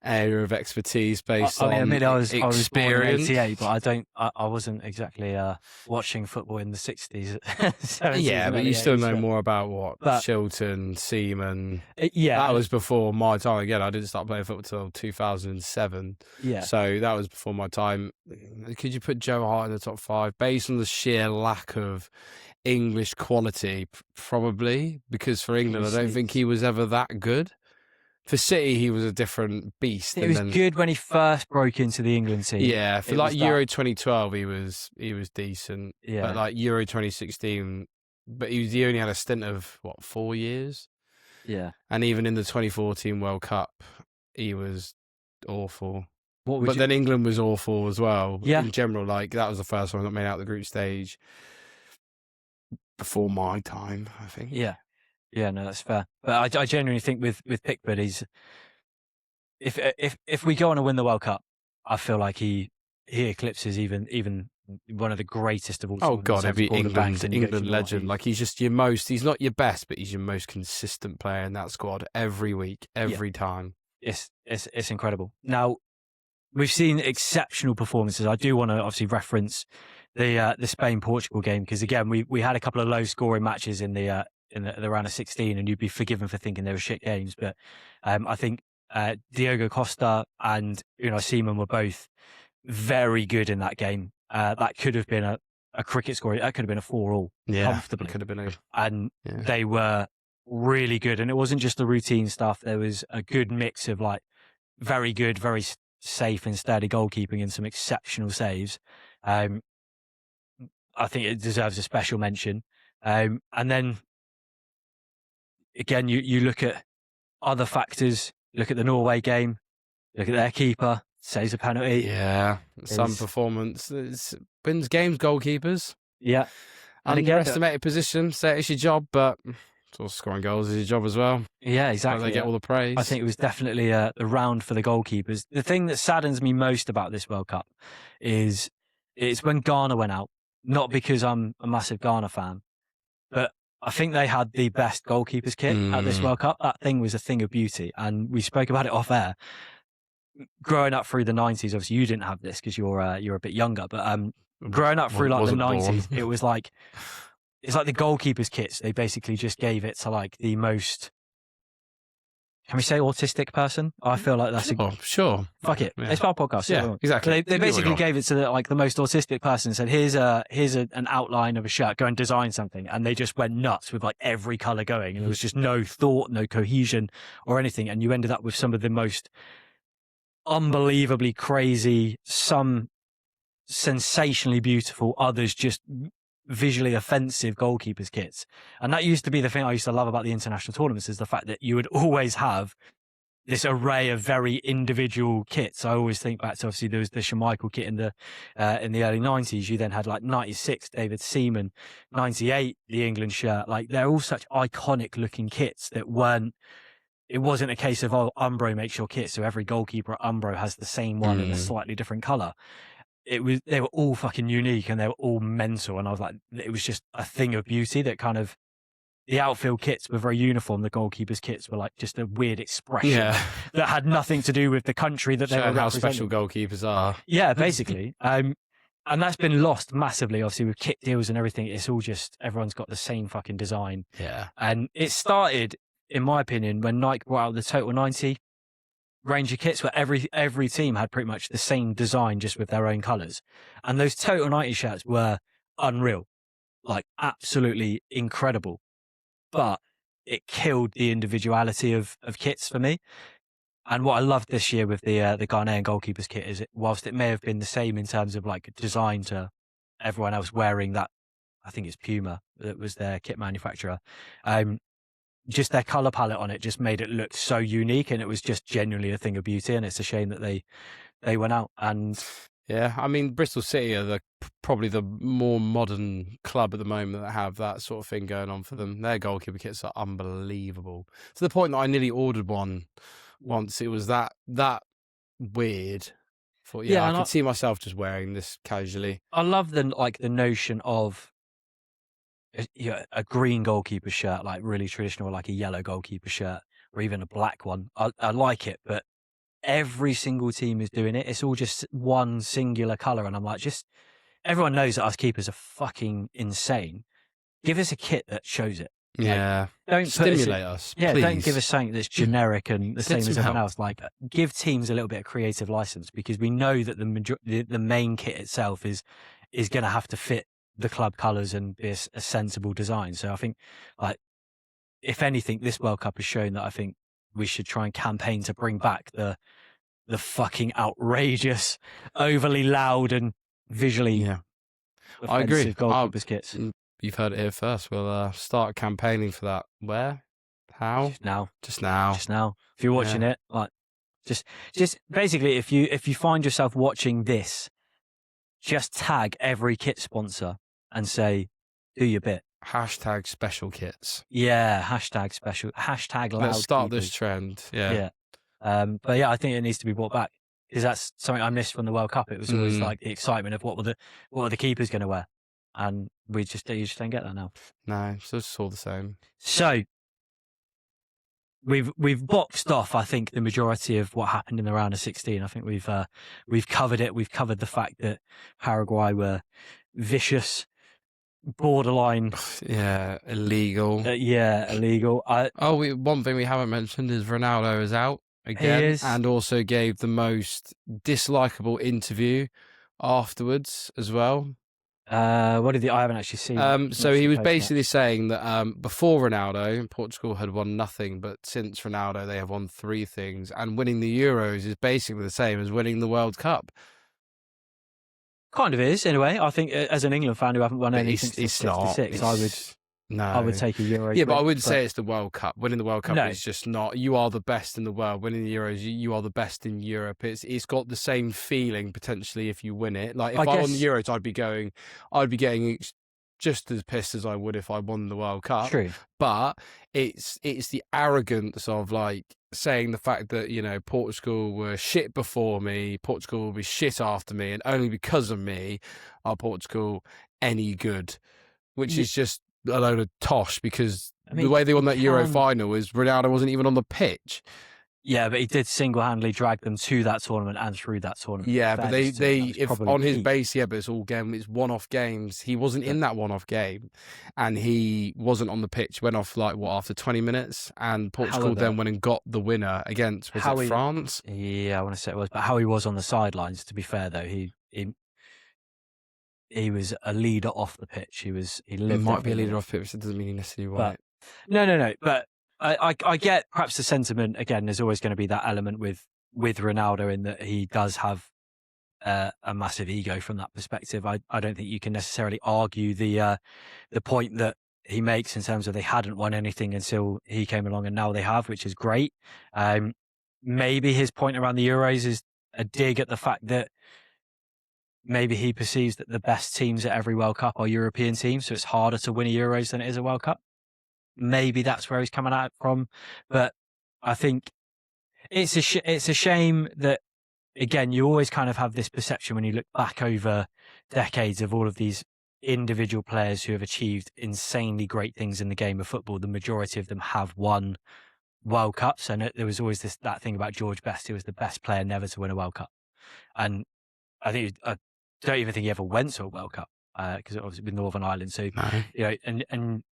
area of expertise based on I was born in experience. 88, but I wasn't exactly watching football in the 60s. 70s Yeah, but you still know more about But- Shilton, Seaman. Yeah, That was before my time. Again, I didn't start playing football until 2007. yeah. So that was before my time. Could you put Joe Hart in the top 5 based on the sheer lack of English quality? Probably, because for England, I don't think he was ever that good. For City, he was a different beast. It was good when he first broke into the England team. Yeah, for like Euro 2012, he was decent. Yeah. But like Euro 2016, but he only had a stint of 4 years. Yeah. And even in the 2014 World Cup, he was awful. But then England was awful as well. Yeah. In general, like that was the first one that made out the group stage before my time, I think. Yeah. Yeah, no, that's fair. But I genuinely think with Pickford, he's if we go on to win the World Cup, I feel like he eclipses even one of the greatest of all time. Oh God, every England legend. Like he's not your best, but he's your most consistent player in that squad every week, every time. It's incredible. Now we've seen exceptional performances. I do want to obviously reference the Spain-Portugal game because again we had a couple of low scoring matches in the round of 16, and you'd be forgiven for thinking they were shit games. But I think Diogo Costa and Unai Simon were both very good in that game. That could have been a cricket score. That could have been a 4-4 comfortably. Could have been They were really good. And it wasn't just the routine stuff. There was a good mix of like very good, very safe and steady goalkeeping and some exceptional saves. I think it deserves a special mention. And then again, you look at other factors, look at the Norway game, look at their keeper, saves a penalty. Yeah, some performance. Wins games, goalkeepers. Yeah. And underestimated position, say it's your job, but also scoring goals is your job as well. Yeah, exactly. They get all the praise. I think it was definitely the round for the goalkeepers. The thing that saddens me most about this World Cup is it's when Ghana went out, not because I'm a massive Ghana fan, but I think they had the best goalkeepers kit at this World Cup. That thing was a thing of beauty. And we spoke about it off air. Growing up through the 90s, obviously you didn't have this because you're a bit younger, but growing up through like the 90s, it was like, it's like the goalkeepers kits. They basically just gave it to like the most, can we say autistic person? I feel like that's sure. Fuck it. Yeah. It's our podcast. Yeah, exactly. They basically gave it to the most autistic person and said, here's an outline of a shirt, go and design something. And they just went nuts with like every color going. And there was just no thought, no cohesion or anything. And you ended up with some of the most unbelievably crazy, some sensationally beautiful, others just visually offensive goalkeepers kits. And that used to be the thing I used to love about the international tournaments, is the fact that you would always have this array of very individual kits. I always think back to, obviously there was the Schmeichel kit in the early 90s. You then had like 96 David Seaman, 98 the England shirt. Like they're all such iconic looking kits that it wasn't a case of, oh, Umbro makes your kit, so every goalkeeper at Umbro has the same one in a slightly different colour. They were all fucking unique and they were all mental. And I was like, it was just a thing of beauty that kind of the outfield kits were very uniform. The goalkeepers' kits were like just a weird expression that had nothing to do with the country that they were Showing how representing. special goalkeepers are. Yeah, basically. And that's been lost massively, obviously, with kit deals and everything. It's all just, everyone's got the same fucking design. Yeah. And it started, in my opinion, when Nike brought out the Total 90 range of kits where every team had pretty much the same design, just with their own colours. And those Total 90 shirts were unreal, like absolutely incredible. But it killed the individuality of kits for me. And what I loved this year with the Ghanaian goalkeepers kit is, whilst it may have been the same in terms of like design to everyone else wearing that, I think it's Puma that was their kit manufacturer, just their colour palette on it just made it look so unique, and it was just genuinely a thing of beauty. And it's a shame that they went out. And yeah, I mean, Bristol City are probably the more modern club at the moment that have that sort of thing going on for them. Their goalkeeper kits are unbelievable, to the point that I nearly ordered one once. It was that weird. Thought, I could see myself just wearing this casually. I love the notion of a green goalkeeper shirt, like really traditional, like a yellow goalkeeper shirt, or even a black one. I like it, but every single team is doing it. It's all just one singular colour, and I'm like, just everyone knows that us keepers are fucking insane. Give us a kit that shows it. Yeah, don't stimulate us. Yeah, please. Don't give us something that's generic and the same as everyone else. Like, give teams a little bit of creative license, because we know that the main kit itself is going to have to fit the club colours and be a sensible design. So I think, like, if anything, this World Cup has shown that I think we should try and campaign to bring back the fucking outrageous, overly loud and visually I agree. goalkeepers kits. You've heard it here first. We'll start campaigning for that. Where? How? Just now. If you're watching it, like, just basically, if you find yourself watching this, just tag every kit sponsor and say, do your bit. Hashtag special kits. Yeah, hashtag special. Hashtag loud. Let's start keepers. this trend. Yeah. But yeah, I think it needs to be brought back, because that's something I missed from the World Cup. It was always like the excitement of what were the keepers going to wear, and you just don't get that now. No, it's all the same. So we've boxed off, I think, the majority of what happened in the round of 16. I think we've covered it. We've covered the fact that Paraguay were vicious, borderline, illegal. Illegal. One thing we haven't mentioned is Ronaldo is out again, and also gave the most dislikable interview afterwards as well. I haven't actually seen. So he was basically saying that before Ronaldo, Portugal had won nothing, but since Ronaldo, they have won 3 things, and winning the Euros is basically the same as winning the World Cup. Kind of is, in a way. I think, as an England fan who haven't won anything since '66, I would take a Euro. Yeah, but I wouldn't say it's the World Cup. Winning the World Cup is just not. You are the best in the world. Winning the Euros, you are the best in Europe. It's got the same feeling potentially if you win it. Like, if I won the Euros, I'd be getting just as pissed as I would if I won the World Cup. True. But it's the arrogance of, like, saying the fact that, Portugal were shit before me, Portugal will be shit after me, and only because of me are Portugal any good, which is just a load of tosh, because the way they won that Euro final is Ronaldo wasn't even on the pitch. Yeah, but he did single-handedly drag them to that tournament and through that tournament. Yeah, but if on his base, but it's it's one-off games. He wasn't in that one-off game, and he wasn't on the pitch. Went off after 20 minutes, and Portugal then went and got the winner against France. Yeah, I want to say it was, but how he was on the sidelines. To be fair, though, he was a leader off the pitch. He might be a leader off the pitch. It doesn't mean he necessarily won it. No. But I get perhaps the sentiment. Again, there's always going to be that element with Ronaldo, in that he does have a massive ego from that perspective. I don't think you can necessarily argue the point that he makes in terms of they hadn't won anything until he came along, and now they have, which is great. Maybe his point around the Euros is a dig at the fact that maybe he perceives that the best teams at every World Cup are European teams, so it's harder to win a Euros than it is a World Cup. Maybe that's where he's coming out from, but I think it's a shame that, again, you always kind of have this perception when you look back over decades of all of these individual players who have achieved insanely great things in the game of football, the majority of them have won World Cups. And there was always that thing about George Best, who was the best player never to win a World Cup. And I don't even think he ever went to a World Cup because obviously with Northern Ireland. So, No. And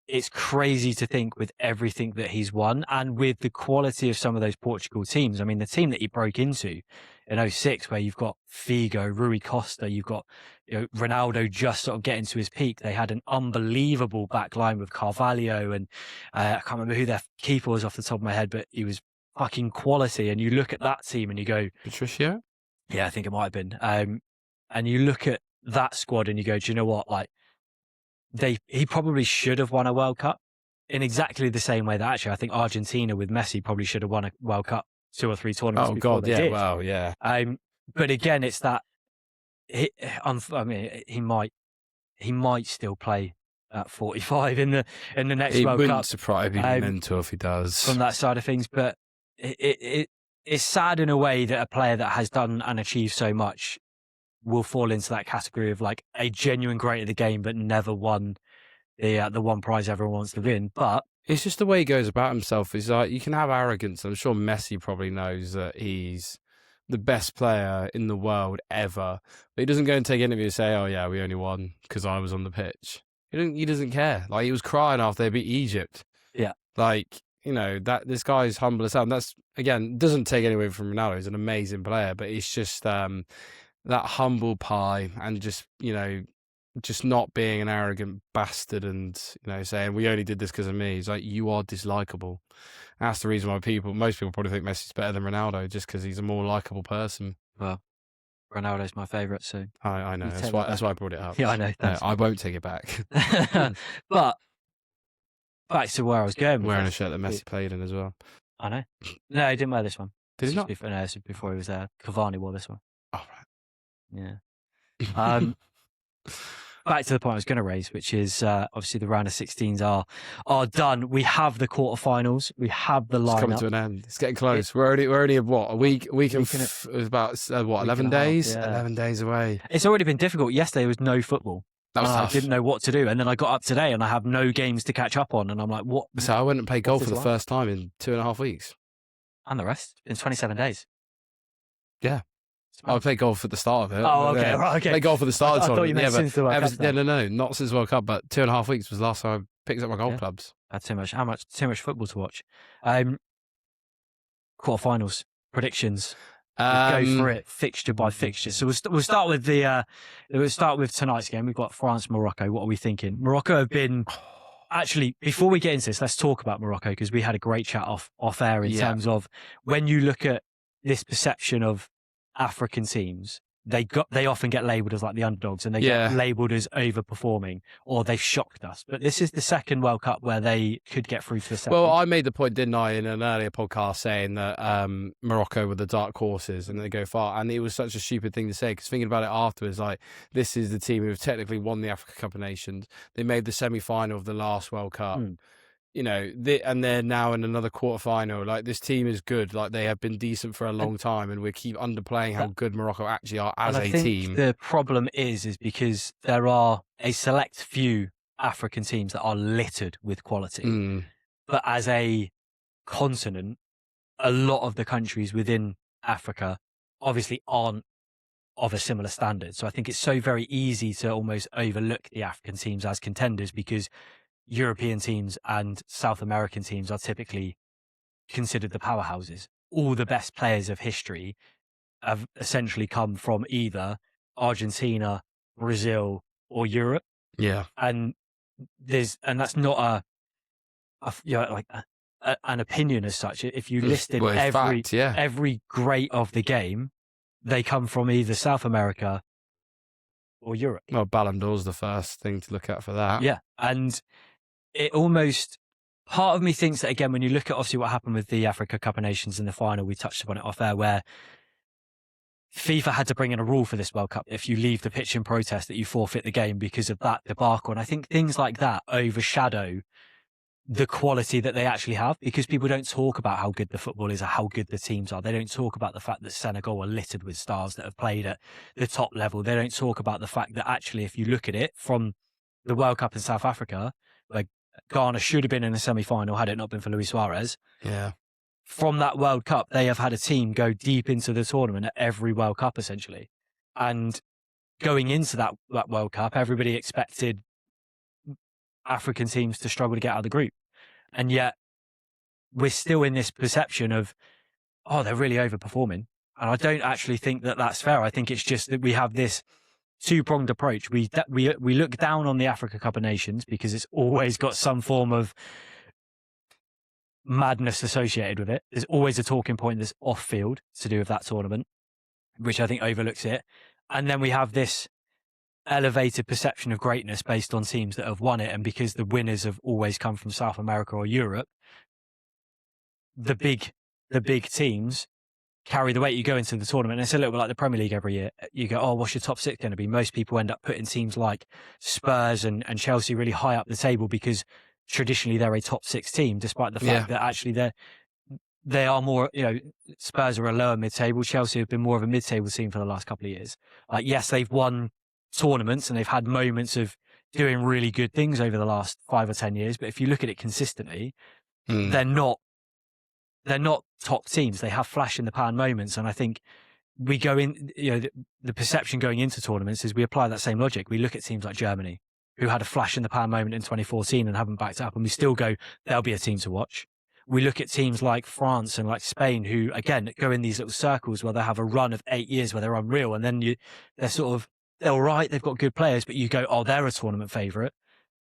it's crazy to think with everything that he's won and with the quality of some of those Portugal teams. I mean, the team that he broke into in 2006, where you've got Figo, Rui Costa, you've got Ronaldo just sort of getting to his peak. They had an unbelievable back line with Carvalho and I can't remember who their keeper was off the top of my head, but he was fucking quality. And you look at that team and you go, Patricio? Yeah, I think it might have been. And you look at that squad and you go, do you know what? Like, he probably should have won a World Cup in exactly the same way that actually I think Argentina with Messi probably should have won a World Cup 2 or 3 tournaments. Oh before God, they yeah, did. well, yeah. But again, it's that I mean, he might still play at 45 in the next It World wouldn't Cup. surprise me mental if he does From that side of things, but it's sad in a way that a player that has done and achieved so much will fall into that category of like a genuine great at the game, but never won the one prize everyone wants to win. But it's just the way he goes about himself. Is like you can have arrogance. I'm sure Messi probably knows that he's the best player in the world ever, but he doesn't go and take interviews and say, "Oh yeah, we only won because I was on the pitch." He doesn't care. Like he was crying after they beat Egypt. Yeah, like that this guy's humble as hell. And that's again doesn't take anything from Ronaldo. He's an amazing player, but it's just that humble pie and just not being an arrogant bastard and saying we only did this because of me. He's like, you are dislikable. That's the reason why most people probably think Messi's better than Ronaldo, just because he's a more likable person. Well, Ronaldo's my favourite, so I know that's why I brought it up. Yeah, I know. I won't take it back. But back to where I was going with wearing this. a shirt that Messi played in as well. I know. No, he didn't wear this one. Did he not? Before he was there, Cavani wore this one. Oh right. Yeah. Back to the point I was going to raise, which is obviously the round of 16s are done. We have the quarterfinals. We have the lineup. It's coming to an end. It's getting close. We're only what a week and about 11 days. Yeah. 11 days away. It's already been difficult. Yesterday was no football. That was tough. I didn't know what to do, and then I got up today and I have no games to catch up on, and I'm like, what? So I went and played golf for the first time in 2.5 weeks. And the rest in 27 days. Yeah. I played golf at the start of it. Oh, okay, right, okay. Played golf at the start of the tournament. I thought you meant since the World Cup. No, not since the World Cup, but 2.5 weeks was the last time I picked up my golf clubs. Had too much football to watch. Quarterfinals predictions. Go for it, fixture by fixture. So we'll start with tonight's game. We've got France Morocco. What are we thinking? Morocco have been. Actually, before we get into this, let's talk about Morocco because we had a great chat off air in terms of when you look at this perception of African teams, they often get labelled as like the underdogs and they get labelled as overperforming or they've shocked us. But this is the second World Cup where they could get through to the second. Well, I made the point, didn't I, in an earlier podcast saying that Morocco were the dark horses and they go far. And it was such a stupid thing to say because thinking about it afterwards, like this is the team who have technically won the Africa Cup of Nations. They made the semi-final of the last World Cup. And they're now in another quarterfinal. Like this team is good. Like they have been decent for a long time, and we keep underplaying how good Morocco actually are as a team. The problem is because there are a select few African teams that are littered with quality, but as a continent, a lot of the countries within Africa obviously aren't of a similar standard. So I think it's so very easy to almost overlook the African teams as contenders because European teams and South American teams are typically considered the powerhouses. All the best players of history have essentially come from either Argentina, Brazil, or Europe. Yeah. And that's not an opinion as such. If you listed every great of the game, they come from either South America or Europe. Well, Ballon d'Or's the first thing to look at for that. Yeah. And it almost, part of me thinks that, again, when you look at obviously what happened with the Africa Cup of Nations in the final, we touched upon it off air, where FIFA had to bring in a rule for this World Cup. If you leave the pitch in protest, that you forfeit the game because of that debacle. And I think things like that overshadow the quality that they actually have, because people don't talk about how good the football is or how good the teams are. They don't talk about the fact that Senegal are littered with stars that have played at the top level. They don't talk about the fact that actually, if you look at it from the World Cup in South Africa, where Ghana should have been in the semi-final had it not been for Luis Suarez. Yeah. From that World Cup, they have had a team go deep into the tournament at every World Cup, essentially. And going into that World Cup, everybody expected African teams to struggle to get out of the group. And yet we're still in this perception of, oh, they're really overperforming. And I don't actually think that that's fair. I think it's just that we have this two-pronged approach. We look down on the Africa Cup of Nations because it's always got some form of madness associated with it. There's always a talking point that's off-field to do with that tournament, which I think overlooks it. And then we have this elevated perception of greatness based on teams that have won it. And because the winners have always come from South America or Europe, the big teams carry the weight. You go into the tournament, and it's a little bit like the Premier League every year. You go, oh, what's your top six going to be? Most people end up putting teams like Spurs and Chelsea really high up the table because traditionally they're a top six team, despite the fact that actually they are more, Spurs are a lower mid-table. Chelsea have been more of a mid-table team for the last couple of years. Yes, they've won tournaments and they've had moments of doing really good things over the last 5 or 10 years. But if you look at it consistently, they're not top teams. They have flash in the pan moments. And I think we go in, the perception going into tournaments is we apply that same logic. We look at teams like Germany, who had a flash in the pan moment in 2014 and haven't backed up. And we still go, they'll be a team to watch. We look at teams like France and like Spain, who again go in these little circles where they have a run of 8 years where they're unreal. And then they're all right. They've got good players, but you go, oh, they're a tournament favourite.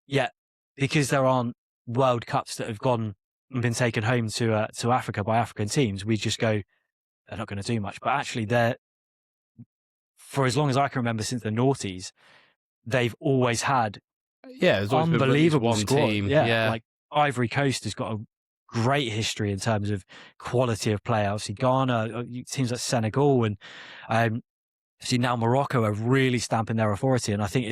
Yet because there aren't World Cups that have gone and been taken home to Africa by African teams, we just go, they're not going to do much. But actually, for as long as I can remember, since the noughties, they've always had unbelievable one squad. team. Yeah, like Ivory Coast has got a great history in terms of quality of play. Obviously, Ghana, teams like Senegal, and see now Morocco are really stamping their authority. And I think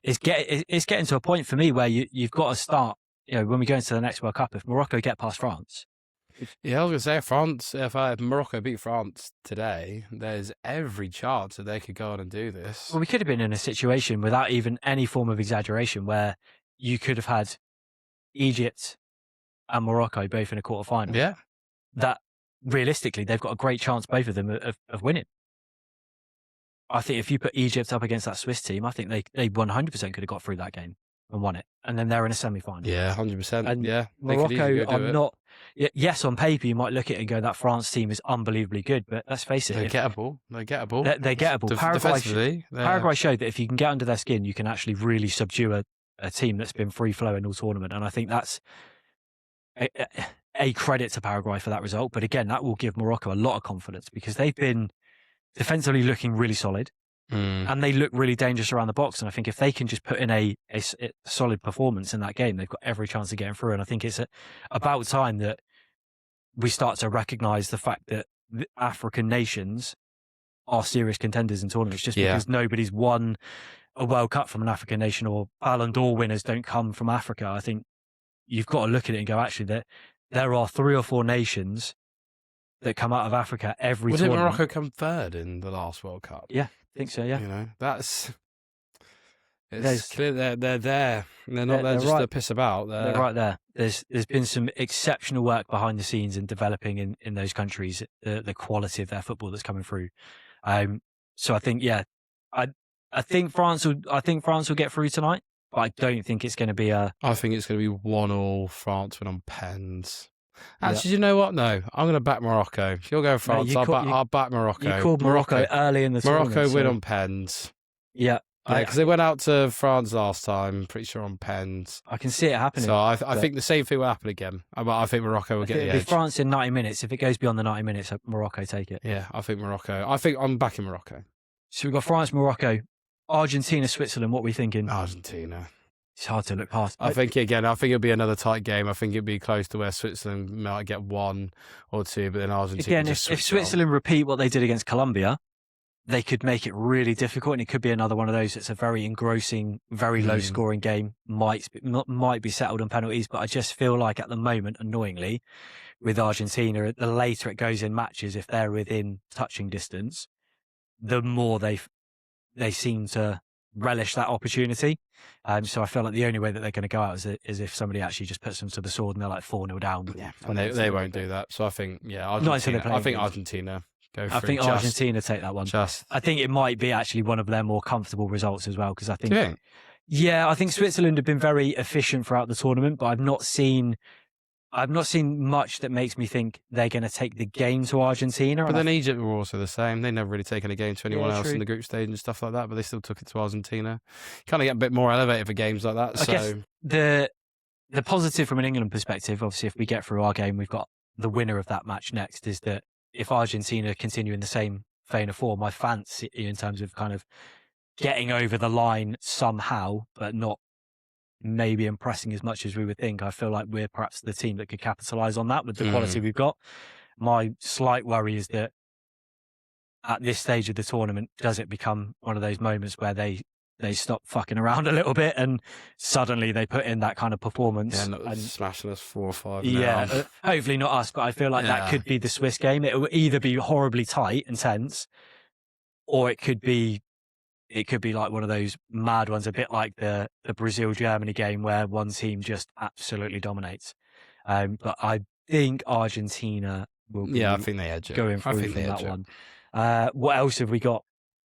it's getting to a point for me where you've got to start. When we go into the next World Cup, if Morocco get past France. Yeah, I was going to say France, if Morocco beat France today, there's every chance that they could go on and do this. Well, we could have been in a situation without even any form of exaggeration where you could have had Egypt and Morocco both in a quarterfinal. Yeah. That realistically, they've got a great chance, both of them, of winning. I think if you put Egypt up against that Swiss team, I think they 100% could have got through that game and won it. And then they're in a semi-final. Yeah, 100%. And yeah. Morocco are not... Yes, on paper, you might look at it and go, that France team is unbelievably good. But let's face it. They're gettable. They're gettable. They're gettable. Paraguay showed that if you can get under their skin, you can actually really subdue a team that's been free-flowing all tournament. And I think that's a credit to Paraguay for that result. But again, that will give Morocco a lot of confidence because they've been defensively looking really solid. And they look really dangerous around the box. And I think if they can just put in a solid performance in that game, they've got every chance of getting through. And I think it's about time that we start to recognise the fact that the African nations are serious contenders in tournaments. Just because nobody's won a World Cup from an African nation or Ballon d'Or winners don't come from Africa, I think you've got to look at it and go, actually, there are 3 or 4 nations that come out of Africa every tournament. Did Morocco come third in the last World Cup? Yeah. I think so, yeah. It's clear they're there. They're not there just to piss about. They're right there. There's been some exceptional work behind the scenes in developing in those countries the quality of their football that's coming through. So I think, I think France will get through tonight, but I don't think it's going to be I think it's going to be 1-1 France win on pens. Actually, you know what? No, I'm going to back Morocco. If you'll go France, I'll back Morocco. You called Morocco early in the tournament. Morocco win on pens. Yeah. Because they went out to France last time, pretty sure on pens. I can see it happening. So I think the same thing will happen again. I think Morocco will get the edge. France in 90 minutes. If it goes beyond the 90 minutes, Morocco take it. Yeah, I think Morocco. I think I'm backing Morocco. So we've got France, Morocco, Argentina, Switzerland. What are we thinking? Argentina. It's hard to look past. I think it'll be another tight game. I think it'll be close to where Switzerland might get 1 or 2, but then Argentina. Again, if Switzerland repeat what they did against Colombia, they could make it really difficult, and it could be another one of those that's a very engrossing, very low scoring game, might be settled on penalties. But I just feel like at the moment, annoyingly, with Argentina, the later it goes in matches, if they're within touching distance, the more they seem to relish that opportunity. So I feel like the only way that they're going to go out is if somebody actually just puts them to the sword and they're like 4-0 down. Yeah, and they won't do that. So I think, Argentina. Argentina go for it. I think Argentina take that one. I think it might be actually one of their more comfortable results as well, because I think, I think Switzerland have been very efficient throughout the tournament, but I've not seen much that makes me think they're going to take the game to Argentina. But then Egypt were also the same. They never really taken a game to anyone else in the group stage and stuff like that, but they still took it to Argentina. Kind of get a bit more elevated for games like that. I guess the positive from an England perspective, obviously, if we get through our game, we've got the winner of that match next, is that if Argentina continue in the same vein of form, I fancy in terms of kind of getting over the line somehow, but not maybe impressing as much as we would think. I feel like we're perhaps the team that could capitalise on that with the quality we've got. My slight worry is that at this stage of the tournament, does it become one of those moments where they stop fucking around a little bit and suddenly they put in that kind of performance? Yeah, and smashing us 4 or 5. Yeah, hopefully not us, but I feel like that could be the Swiss game. It will either be horribly tight and tense, or it could be like one of those mad ones, a bit like the Brazil-Germany game where one team just absolutely dominates. But I think Argentina will be I think they edge it. Going through from that one. What else have we got?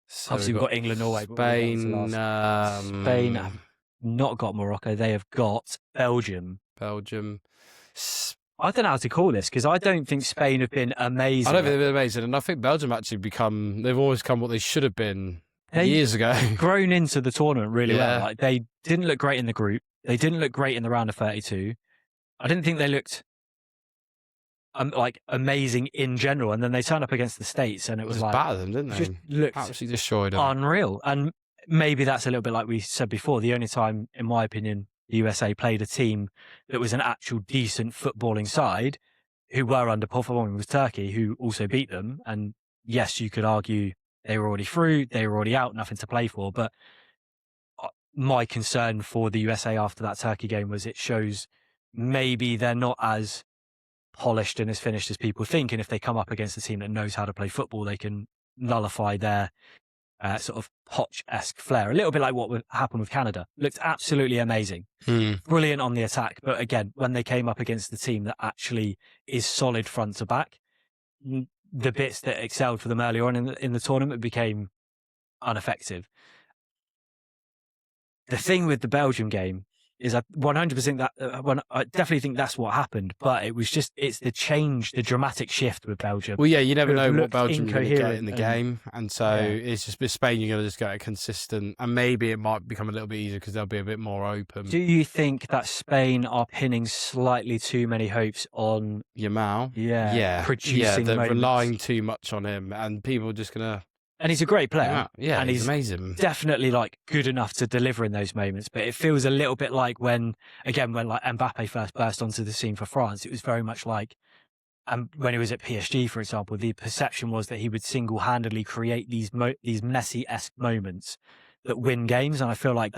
So obviously, we've got England, Norway. Spain. Spain have not got Morocco. They have got Belgium. I don't know how to call this, because I don't think Spain have been amazing. I don't think they've been amazing. And I think Belgium actually they've always come what they should have been years ago. Grown into the tournament really well. Like, they didn't look great in the group. They didn't look great in the round of 32. I didn't think they looked like amazing in general. And then they turned up against the States and it was like, bad them, didn't they? Just looked absolutely destroyed them. Unreal. And maybe that's a little bit like we said before. The only time, in my opinion, the USA played a team that was an actual decent footballing side who were underperforming was Turkey, who also beat them. And yes, you could argue they were already through, they were already out, nothing to play for. But my concern for the USA after that Turkey game was it shows maybe they're not as polished and as finished as people think. And if they come up against a team that knows how to play football, they can nullify their sort of Poch-esque flair. A little bit like what would happen with Canada. Looked absolutely amazing. Brilliant on the attack. But again, when they came up against the team that actually is solid front to back, the bits that excelled for them earlier on in the tournament became ineffective. The thing with the Belgium game is I 100% I definitely think that's what happened, but it's the dramatic shift with Belgium. Well, yeah, you never know what Belgium are going to get in the game, and so it's just with Spain, you're going to just get a consistent, and maybe it might become a little bit easier because they'll be a bit more open. Do you think that Spain are pinning slightly too many hopes on Yamal? Producing they're moments. Relying too much on him, and people are just going to. And he's a great player. Yeah, and he's amazing. Definitely like good enough to deliver in those moments. But it feels a little bit like when like Mbappe first burst onto the scene for France, it was very much like, when he was at PSG, for example, the perception was that he would single-handedly create these Messi-esque moments that win games. And I feel like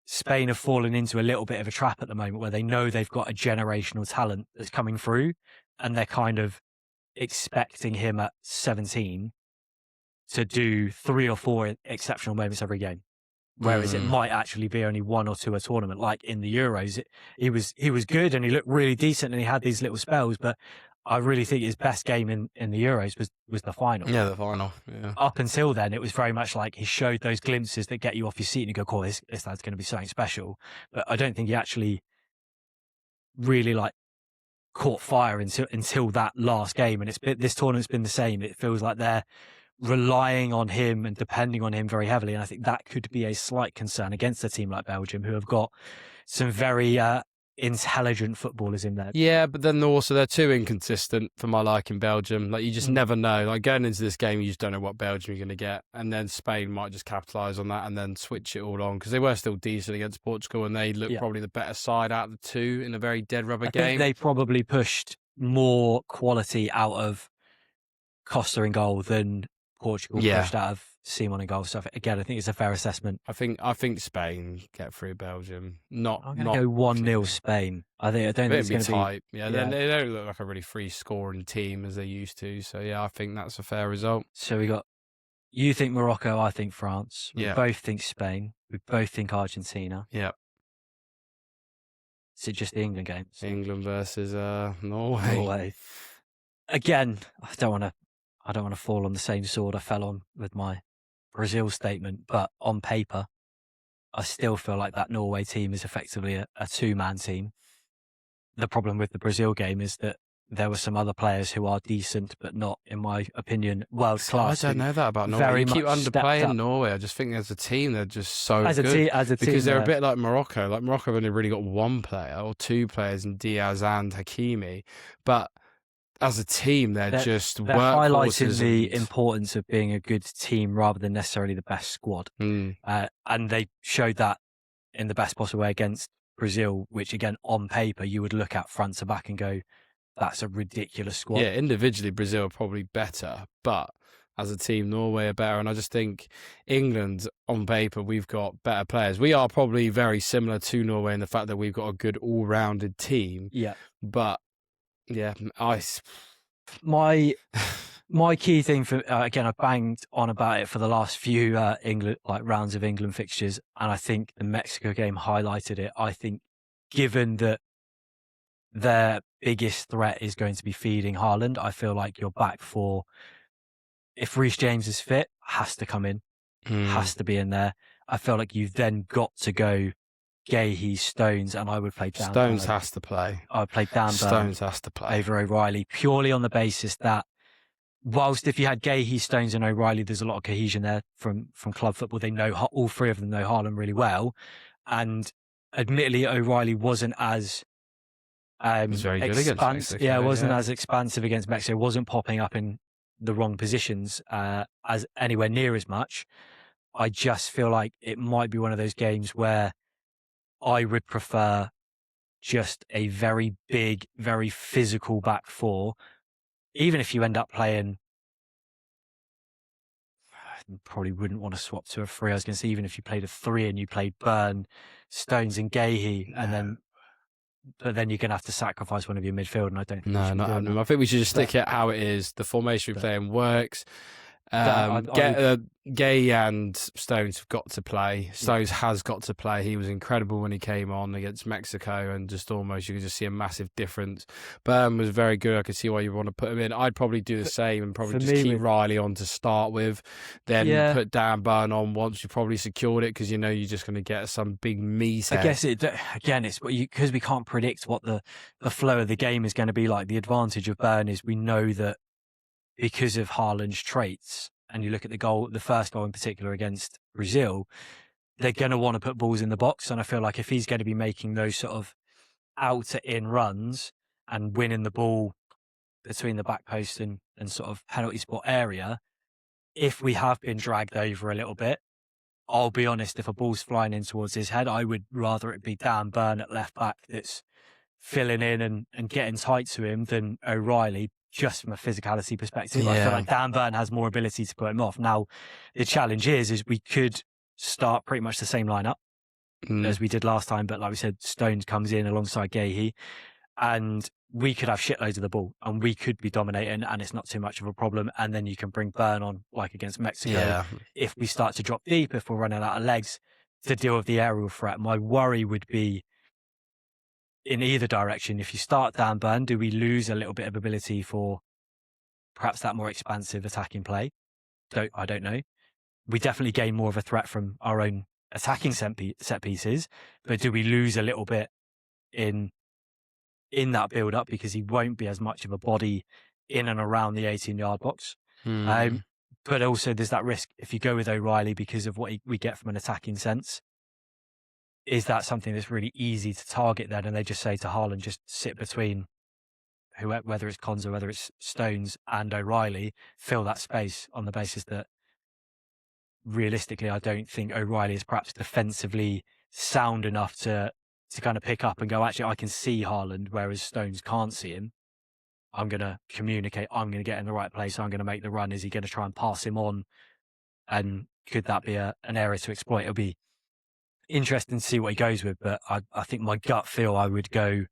Spain have fallen into a little bit of a trap at the moment where they know they've got a generational talent that's coming through and they're kind of expecting him at 17 to do 3 or 4 exceptional moments every game. Whereas it might actually be only 1 or 2 a tournament. Like in the Euros, he was good and he looked really decent and he had these little spells, but I really think his best game in the Euros was the final. Yeah, the final. Yeah. Up until then, it was very much like he showed those glimpses that get you off your seat and you go, cool, this lad's going to be something special. But I don't think he actually really like caught fire until that last game. And this tournament's been the same. It feels like they're relying on him and depending on him very heavily. And I think that could be a slight concern against a team like Belgium, who have got some very intelligent footballers in there. Yeah, but then also they're too inconsistent for my liking, Belgium. Like, you just never know. Like, going into this game, you just don't know what Belgium you're going to get. And then Spain might just capitalise on that and then switch it all on, because they were still decent against Portugal and they looked probably the better side out of the two in a very dead rubber game. I think they probably pushed more quality out of Costa in goal than Portugal pushed out of Simon in goal. So again, I think it's a fair assessment. I think Spain get through Belgium. I'm going to go 1-0 Spain. I don't think it's going to be tight. Yeah, they don't look like a really free scoring team as they used to. So yeah, I think that's a fair result. So you think Morocco, I think France. We Yeah. both think Spain. We both think Argentina. Yeah. Is it just the England games? England versus Norway. Again, I don't want to fall on the same sword I fell on with my Brazil statement, but on paper, I still feel like that Norway team is effectively a two-man team. The problem with the Brazil game is that there were some other players who are decent, but not, in my opinion, world class. I don't know that about Norway. You keep underplaying Norway. I just think as a team, they're just so good. Because they're a bit like Morocco. Like Morocco have only really got one player or two players in Diaz and Hakimi. But as a team, they're highlighting the importance of being a good team rather than necessarily the best squad. And they showed that in the best possible way against Brazil, which again, on paper, you would look at front to back and go, that's a ridiculous squad. Yeah, individually, Brazil are probably better, but as a team, Norway are better. And I just think England, on paper, we've got better players. We are probably very similar to Norway in the fact that we've got a good all-rounded team. Yeah. But, yeah, My key thing for, again, I banged on about it for the last few England rounds of England fixtures, and I think the Mexico game highlighted it. I think given that their biggest threat is going to be feeding Haaland, I feel like your back four, if Reece James is fit, has to come in, has to be in there. I feel like you've then got to go Gahey, Stones, and I would play Dan Stones has to play. I would play Dan Stones has to play over O'Reilly, purely on the basis that whilst if you had Gahey, Stones and O'Reilly, there's a lot of cohesion there from club football. They know, all three of them know Haaland really well. And admittedly, O'Reilly wasn't as was very good against Mexico. Yeah, it wasn't as expansive against Mexico. Wasn't popping up in the wrong positions as anywhere near as much. I just feel like it might be one of those games where I would prefer just a very big, very physical back four. Even if you end up playing, I probably wouldn't want to swap to a 3. I was going to say, even if you played a 3 and you played Burn, Stones and Gahey, but then you're going to have to sacrifice one of your midfield, and I don't think not happening. I think we should just stick it how it is. The formation we're playing works. Gay and Stones have got to play. Stones has got to play. He was incredible when he came on against Mexico, and just almost you could just see a massive difference. Burn was very good. I could see why you want to put him in. I'd probably do the same and probably just keep Riley on to start with, then put Dan Burn on once you've probably secured it, because you know you're just going to get some big meat. I guess it's because we can't predict what the flow of the game is going to be like. The advantage of Burn is we know that because of Haaland's traits, and you look at the first goal in particular against Brazil, they're going to want to put balls in the box. And I feel like if he's going to be making those sort of out to in runs and winning the ball between the back post and sort of penalty spot area, if we have been dragged over a little bit, I'll be honest, if a ball's flying in towards his head, I would rather it be Dan Burn at left back that's filling in and getting tight to him than O'Reilly, just from a physicality perspective. I feel like Dan Burn has more ability to put him off. Now, the challenge is we could start pretty much the same lineup as we did last time, but like we said, Stones comes in alongside Gahey, and we could have shitloads of the ball and we could be dominating, and it's not too much of a problem. And then you can bring Burn on, like against Mexico, if we start to drop deep, if we're running out of legs to deal with the aerial threat. My worry would be in either direction. If you start Dan Burn, do we lose a little bit of ability for perhaps that more expansive attacking play? I don't know. We definitely gain more of a threat from our own attacking set pieces, but do we lose a little bit in that build-up because he won't be as much of a body in and around the 18-yard box? But also there's that risk if you go with O'Reilly because of what we get from an attacking sense. Is that something that's really easy to target then? And they just say to Haaland, just sit between whether it's Konza, whether it's Stones and O'Reilly, fill that space, on the basis that realistically, I don't think O'Reilly is perhaps defensively sound enough to kind of pick up and go, actually, I can see Haaland, whereas Stones can't see him. I'm going to communicate, I'm going to get in the right place, I'm going to make the run. Is he going to try and pass him on? And could that be an area to exploit? It'll be interesting to see what he goes with, but I think my gut feel I would go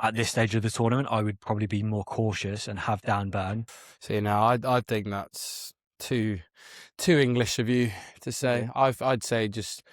at this stage of the tournament. I would probably be more cautious and have Dan Burn. See, now I think that's too English of you to say. Yeah. I'd say just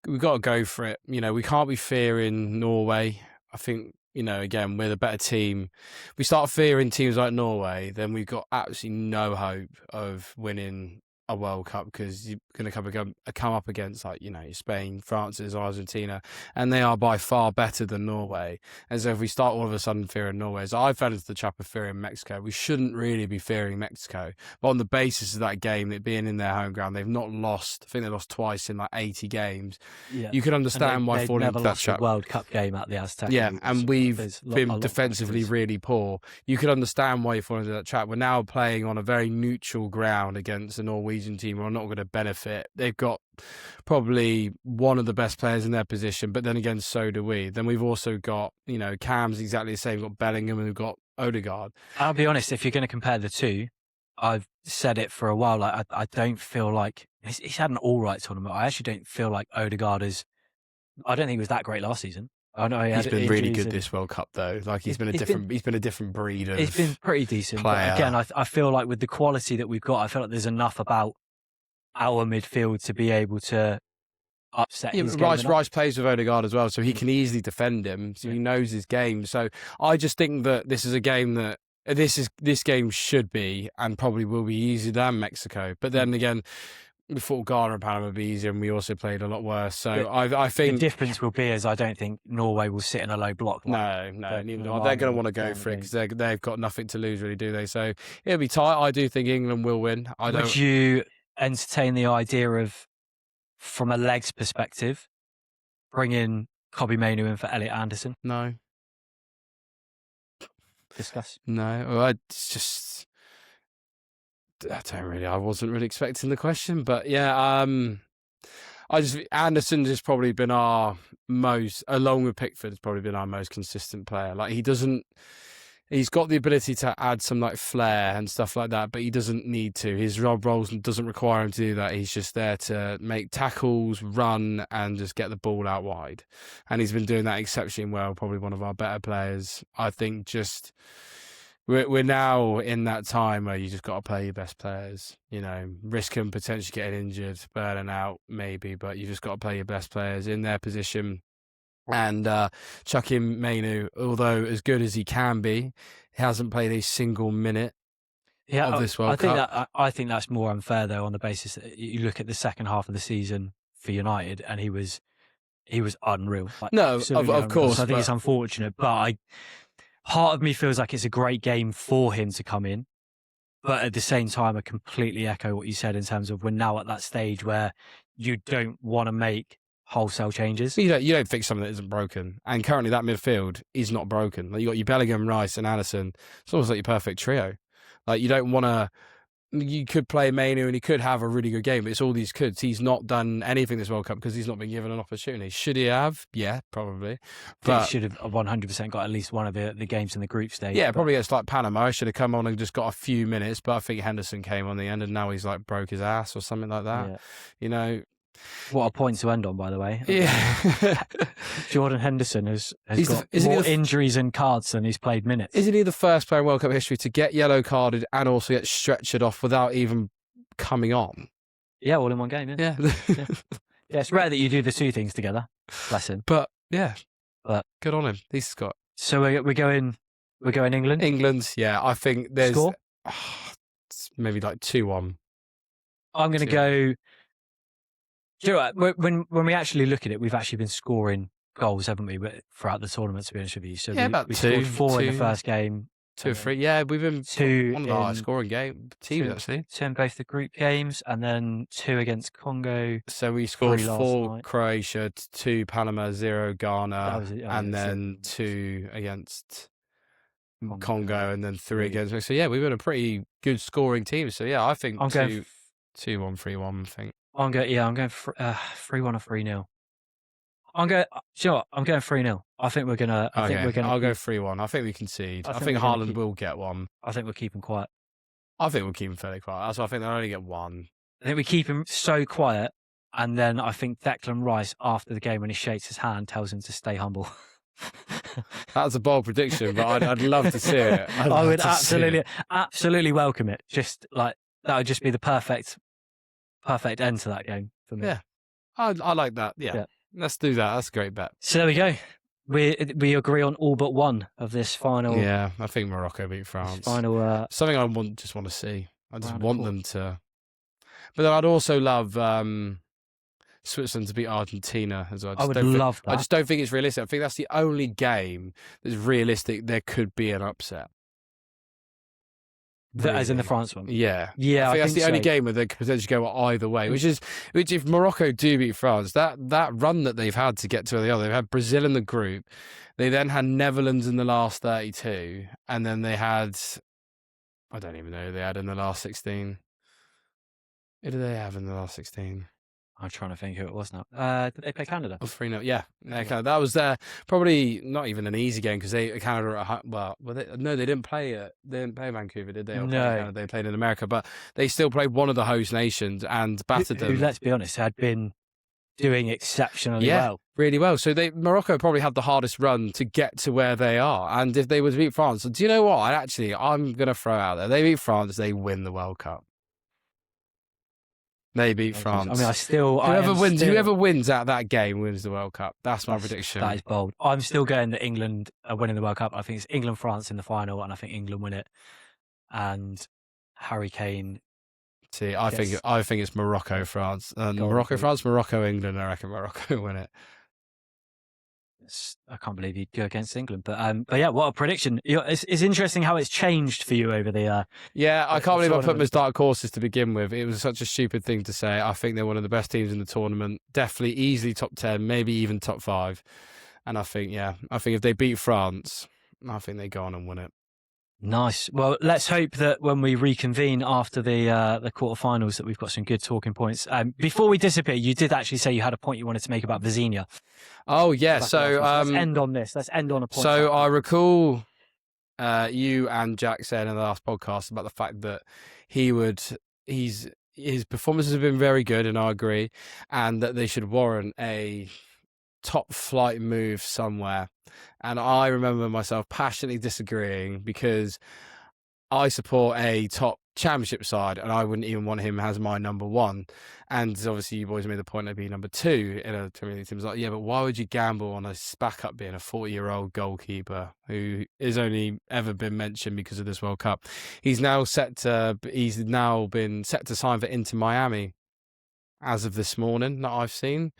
we've got to go for it. You know, we can't be fearing Norway. I think, you know, again, we're the better team. We start fearing teams like Norway, then we've got absolutely no hope of winning a World Cup, because you're going to come up against, like, you know, Spain, France, Argentina, and they are by far better than Norway. And so if we start all of a sudden fearing Norway, so I fell into the trap of fearing Mexico. We shouldn't really be fearing Mexico, but on the basis of that game, it being in their home ground, they've not lost. I think they lost twice in like 80 games. Yeah. You can understand why falling into that trap. World Cup game at the Azteca. Yeah, and we've been defensively really poor. You can understand why you fall into that trap. We're now playing on a very neutral ground against a Norwegian team who are not going to benefit. They've got probably one of the best players in their position, but then again, so do we. Then we've also got, you know, Cam's exactly the same. We've got Bellingham and we've got Odegaard. I'll be honest, if you're going to compare the two, I've said it for a while. Like, I don't feel like he's had an all right tournament. I actually don't feel like Odegaard is. I don't think he was that great last season. I know he's been really good this World Cup though. Like he's been a different breed of. He's been pretty decent. Player. But again, I feel like with the quality that we've got, I feel like there's enough about our midfield to be able to upset his game. Rice plays with Odegaard as well, so he can easily defend him. So he knows his game. So I just think that this is a game that this game should be and probably will be easier than Mexico. But then again, we thought Ghana and Panama would be easier, and we also played a lot worse. So I think the difference will be I don't think Norway will sit in a low block. No, neither do I. They're going to want to go for it because they've got nothing to lose, really, do they? So it'll be tight. I do think England will win. Would you entertain the idea of, from a legs perspective, bringing Kobbie Mainoo in for Elliot Anderson? No. Discuss. No. Well, it's just. I wasn't really expecting the question, but yeah, Anderson's has probably been our most, along with Pickford, has probably been our most consistent player. Like he's got the ability to add some like flair and stuff like that, but he doesn't need to. His roles doesn't require him to do that. He's just there to make tackles, run, and just get the ball out wide. And he's been doing that exceptionally well. Probably one of our better players. I think just. We're now in that time where you just got to play your best players. You know, risk them potentially getting injured, burning out maybe, but you just got to play your best players in their position. And chuck in Mainoo, although as good as he can be, he hasn't played a single minute of this World Cup. I think that's more unfair though, on the basis that you look at the second half of the season for United, and he was unreal. Like, no, of course. I think it's unfortunate, but part of me feels like it's a great game for him to come in. But at the same time, I completely echo what you said in terms of we're now at that stage where you don't want to make wholesale changes. You don't fix something that isn't broken. And currently that midfield is not broken. Like, you got your Bellingham, Rice and Alisson. It's almost like your perfect trio. Like, you don't want to... You could play Mainoo and he could have a really good game, but it's all these coulds. He's not done anything this World Cup because he's not been given an opportunity. Should he have? Yeah, probably. But he should have 100% got at least one of the games in the group stage. Yeah, probably against like Panama. He should have come on and just got a few minutes, but I think Henderson came on the end and now he's like broke his ass or something like that. Yeah. You know. What a point to end on, by the way. Yeah. Jordan Henderson has got more injuries and cards than he's played minutes. Isn't he the first player in World Cup history to get yellow carded and also get stretchered off without even coming on? Yeah, all in one game, yeah. Yeah, it's rare that you do the two things together. Bless him. But, yeah. But good on him. He's got... So we're going England? England, yeah. I think there's... Score? Maybe like 2-1. I'm going to go... Do you know what? When we actually look at it, we've actually been scoring goals, haven't we, throughout the tournament, to be honest with you? So about we two, scored four in the first game. 2 or 3. Yeah, we've been one of the highest scoring teams, actually. 2 in both the group games, and then 2 against Congo. So we scored 4 Croatia, 2 Panama, 0 Ghana, and then 2 against Congo, and then 3 against Mexico. So yeah, we've been a pretty good scoring team. So yeah, I think 2-1, 3-1, I think. I'm going 3-1 or 3-0. I'm going. You know what? I'm going 3-0. I think we're gonna. I think we're gonna. I'll go 3-1. I think we concede. I think we're gonna Haaland will get one. I think we'll keep him quiet. I think we'll keep him fairly quiet. That's why I think they'll only get one. I think we keep him so quiet, and then I think Declan Rice, after the game, when he shakes his hand, tells him to stay humble. That's a bold prediction, but I'd love to see it. I would absolutely welcome it. Just like that would just be the perfect end to that game for me. Yeah, I like that. Yeah, let's do that. That's a great bet. So there we go. We agree on all but one of this final. Yeah, I think Morocco beat France. Final. Something I just want to see. I just want them to. But then I'd also love Switzerland to beat Argentina as well. I would love that. I just don't think it's realistic. I think that's the only game that's realistic. There could be an upset. As in the France one? Yeah. Yeah, I think that's the only game where they could potentially go either way, which if Morocco do beat France, that run that they've had to get to where they are, they've had Brazil in the group, they then had Netherlands in the last 32, and then they had, I don't even know who they had in the last 16. Who did they have in the last 16? I'm trying to think who it was now. Did they play Canada? Oh, 3-0. Yeah. That was probably not even an easy game because Canada are at home. They didn't play it. They didn't play Vancouver, did they? Or No. They played in America, but they still played one of the host nations and battered them. Who, let's be honest, had been doing exceptionally well. Really well. So Morocco probably had the hardest run to get to where they are. And if they were to beat France, do you know what? I'm going to throw out there. They beat France, they win the World Cup. They beat France. I mean, whoever wins out that game wins the World Cup. That's my prediction. That is bold. I'm still going that England are winning the World Cup. I think it's England-France in the final, and I think England win it. And Harry Kane. See, I think it's Morocco-France. Morocco-France, Morocco-England. I reckon Morocco win it. I can't believe you'd go against England, but yeah, what a prediction! It's interesting how it's changed for you over the. I can't believe I put them as dark horses to begin with. It was such a stupid thing to say. I think they're one of the best teams in the tournament. Definitely, easily top 10, maybe even top 5. And I think if they beat France, I think they go on and win it. Nice. Well, let's hope that when we reconvene after the quarterfinals, that we've got some good talking points. Before we disappear, you did actually say you had a point you wanted to make about Vizinha. Oh yeah. So let's end on this. Let's end on a point. So I recall you and Jack saying in the last podcast about the fact that his performances have been very good, and I agree, and that they should warrant a top flight move somewhere. And I remember myself passionately disagreeing because I support a top championship side and I wouldn't even want him as my number 1. And obviously you boys made the point of being number 2 in a Premier League team. It's like, yeah, but why would you gamble on a backup being a 40-year-old goalkeeper who has only ever been mentioned because of this World Cup? He's now been set to sign for Inter Miami as of this morning that I've seen.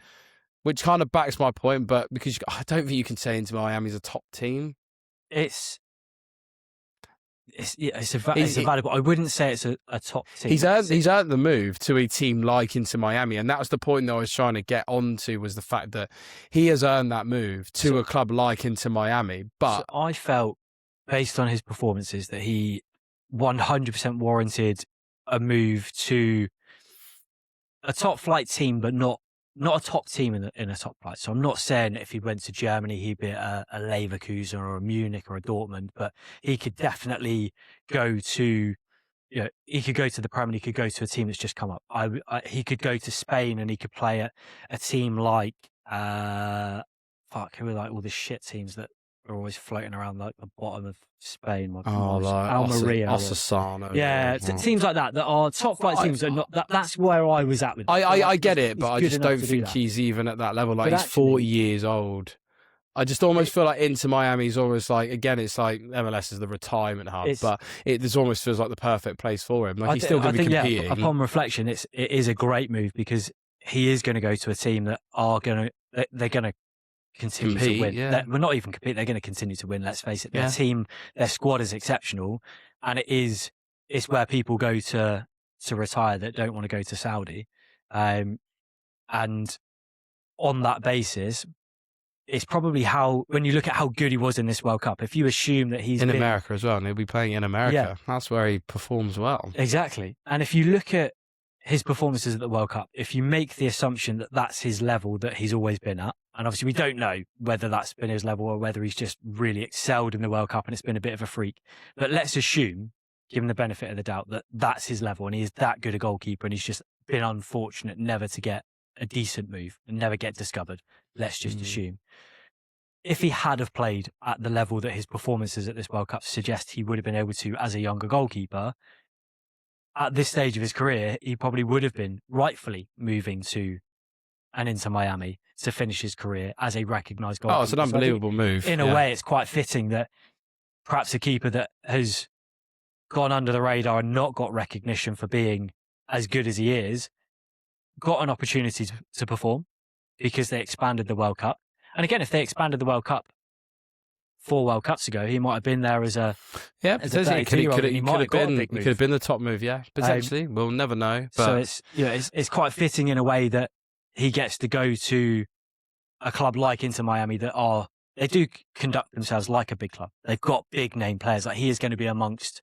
Which kind of backs my point, but because I don't think you can say Inter Miami's a top team. It's a valuable. I wouldn't say it's a top team. He's earned the move to a team like Inter Miami, and that was the point that I was trying to get onto, was the fact that he has earned that move to a club like Inter Miami. But I felt, based on his performances, that he 100% warranted a move to a top flight team, but not a top team in a top flight. So I'm not saying that if he went to Germany, he'd be a Leverkusen or a Munich or a Dortmund, but he could definitely go to, he could go to the Premier League, he could go to a team that's just come up. He could go to Spain and he could play at a team like, who are like all the shit teams that are always floating around like the bottom of Spain. Like Almeria. Osasuna. Yeah, teams like that are top flight teams. That's where I was at with it. I get it, but I just don't think he's even at that level. Like, he's 40 years old. I just almost feel like Inter Miami is almost like, again, it's like MLS is the retirement hub, but this almost feels like the perfect place for him. Like, he's still going to be competing. Yeah, upon reflection, it is a great move because he is going to go to a team that they're going to continue to win. Yeah. We're not even compete. They're going to continue to win. Let's face it. Their squad is exceptional, and it's where people go to retire that don't want to go to Saudi, and on that basis, it's probably when you look at how good he was in this World Cup. If you assume that he's in America as well, and he'll be playing in America, that's where he performs well. Exactly, and if you look at his performances at the World Cup, if you make the assumption that that's his level that he's always been at, And obviously we don't know whether that's been his level or whether he's just really excelled in the World Cup and it's been a bit of a freak. But let's assume, given the benefit of the doubt, that that's his level and he is that good a goalkeeper and he's just been unfortunate never to get a decent move and never get discovered. Let's just assume. If he had have played at the level that his performances at this World Cup suggest he would have been able to as a younger goalkeeper, at this stage of his career, he probably would have been rightfully moving to and into Miami to finish his career as a recognised goalkeeper. Oh, it's an unbelievable move. In a way, it's quite fitting that perhaps a keeper that has gone under the radar and not got recognition for being as good as he is, got an opportunity to perform because they expanded the World Cup. And again, if they expanded the World Cup 4 World Cups ago, he might have been there as a potentially. He could have been the top move. Yeah, potentially. We'll never know. But... So it's quite fitting in a way that he gets to go to a club like Inter Miami they do conduct themselves like a big club. They've got big name players. Like he is going to be amongst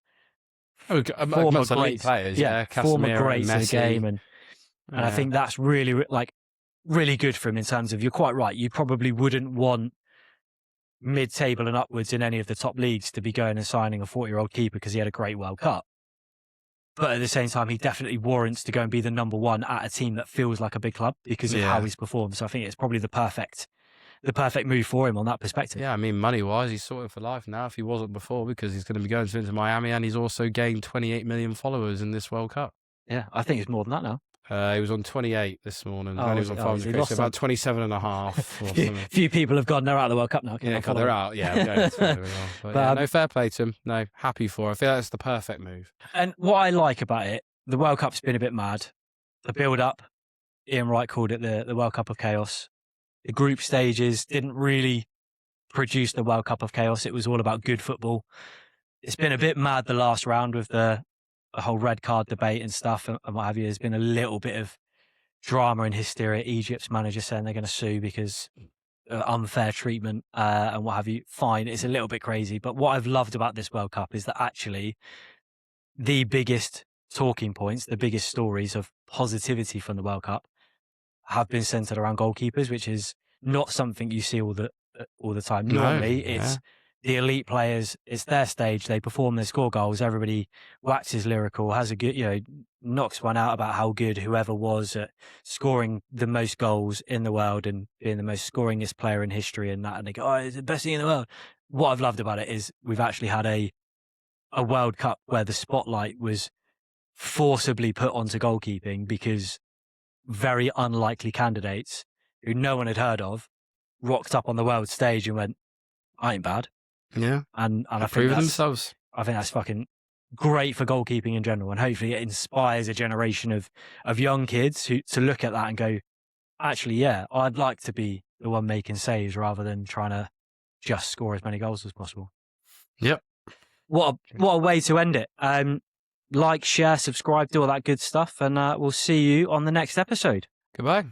former greats, players. Former greats in the game, and I think that's really really good for him in terms of, you're quite right. You probably wouldn't want mid-table and upwards in any of the top leagues to be going and signing a 40-year-old keeper because he had a great World Cup. But at the same time, he definitely warrants to go and be the number one at a team that feels like a big club because of how he's performed. So I think it's probably the perfect move for him on that perspective. Yeah, I mean, money-wise, he's sorted for life now if he wasn't before, because he's going to be going to Miami and he's also gained 28 million followers in this World Cup. Yeah, I think it's more than that now. He was on 28 this morning. Oh, he was on 500, so about 27 and a half. Or few people have gone, they're out of the World Cup now. They're out. Yeah, no, fair play to him. No, happy for him. I feel that's the perfect move. And what I like about it, the World Cup's been a bit mad. The build-up, Ian Wright called it the World Cup of chaos. The group stages didn't really produce the World Cup of chaos. It was all about good football. It's been a bit mad the last round with the whole red card debate and stuff and what have you. There's been a little bit of drama and hysteria. Egypt's manager saying they're going to sue because of unfair treatment and what have you. Fine, it's a little bit crazy. But what I've loved about this World Cup is that actually the biggest talking points, the biggest stories of positivity from the World Cup have been centered around goalkeepers, which is not something you see all the time. Normally, it's the elite players, it's their stage, they perform, they score goals, everybody waxes lyrical, has a good, knocks one out about how good whoever was at scoring the most goals in the world and being the most scoringest player in history and that, and they go, oh, it's the best thing in the world. What I've loved about it is we've actually had a World Cup where the spotlight was forcibly put onto goalkeeping because very unlikely candidates who no one had heard of rocked up on the world stage and went, I ain't bad. Yeah. And I think proven themselves. I think that's fucking great for goalkeeping in general. And hopefully it inspires a generation of young kids to look at that and go, actually, yeah, I'd like to be the one making saves rather than trying to just score as many goals as possible. Yep. What a way to end it. Like, share, subscribe, do all that good stuff. And we'll see you on the next episode. Goodbye.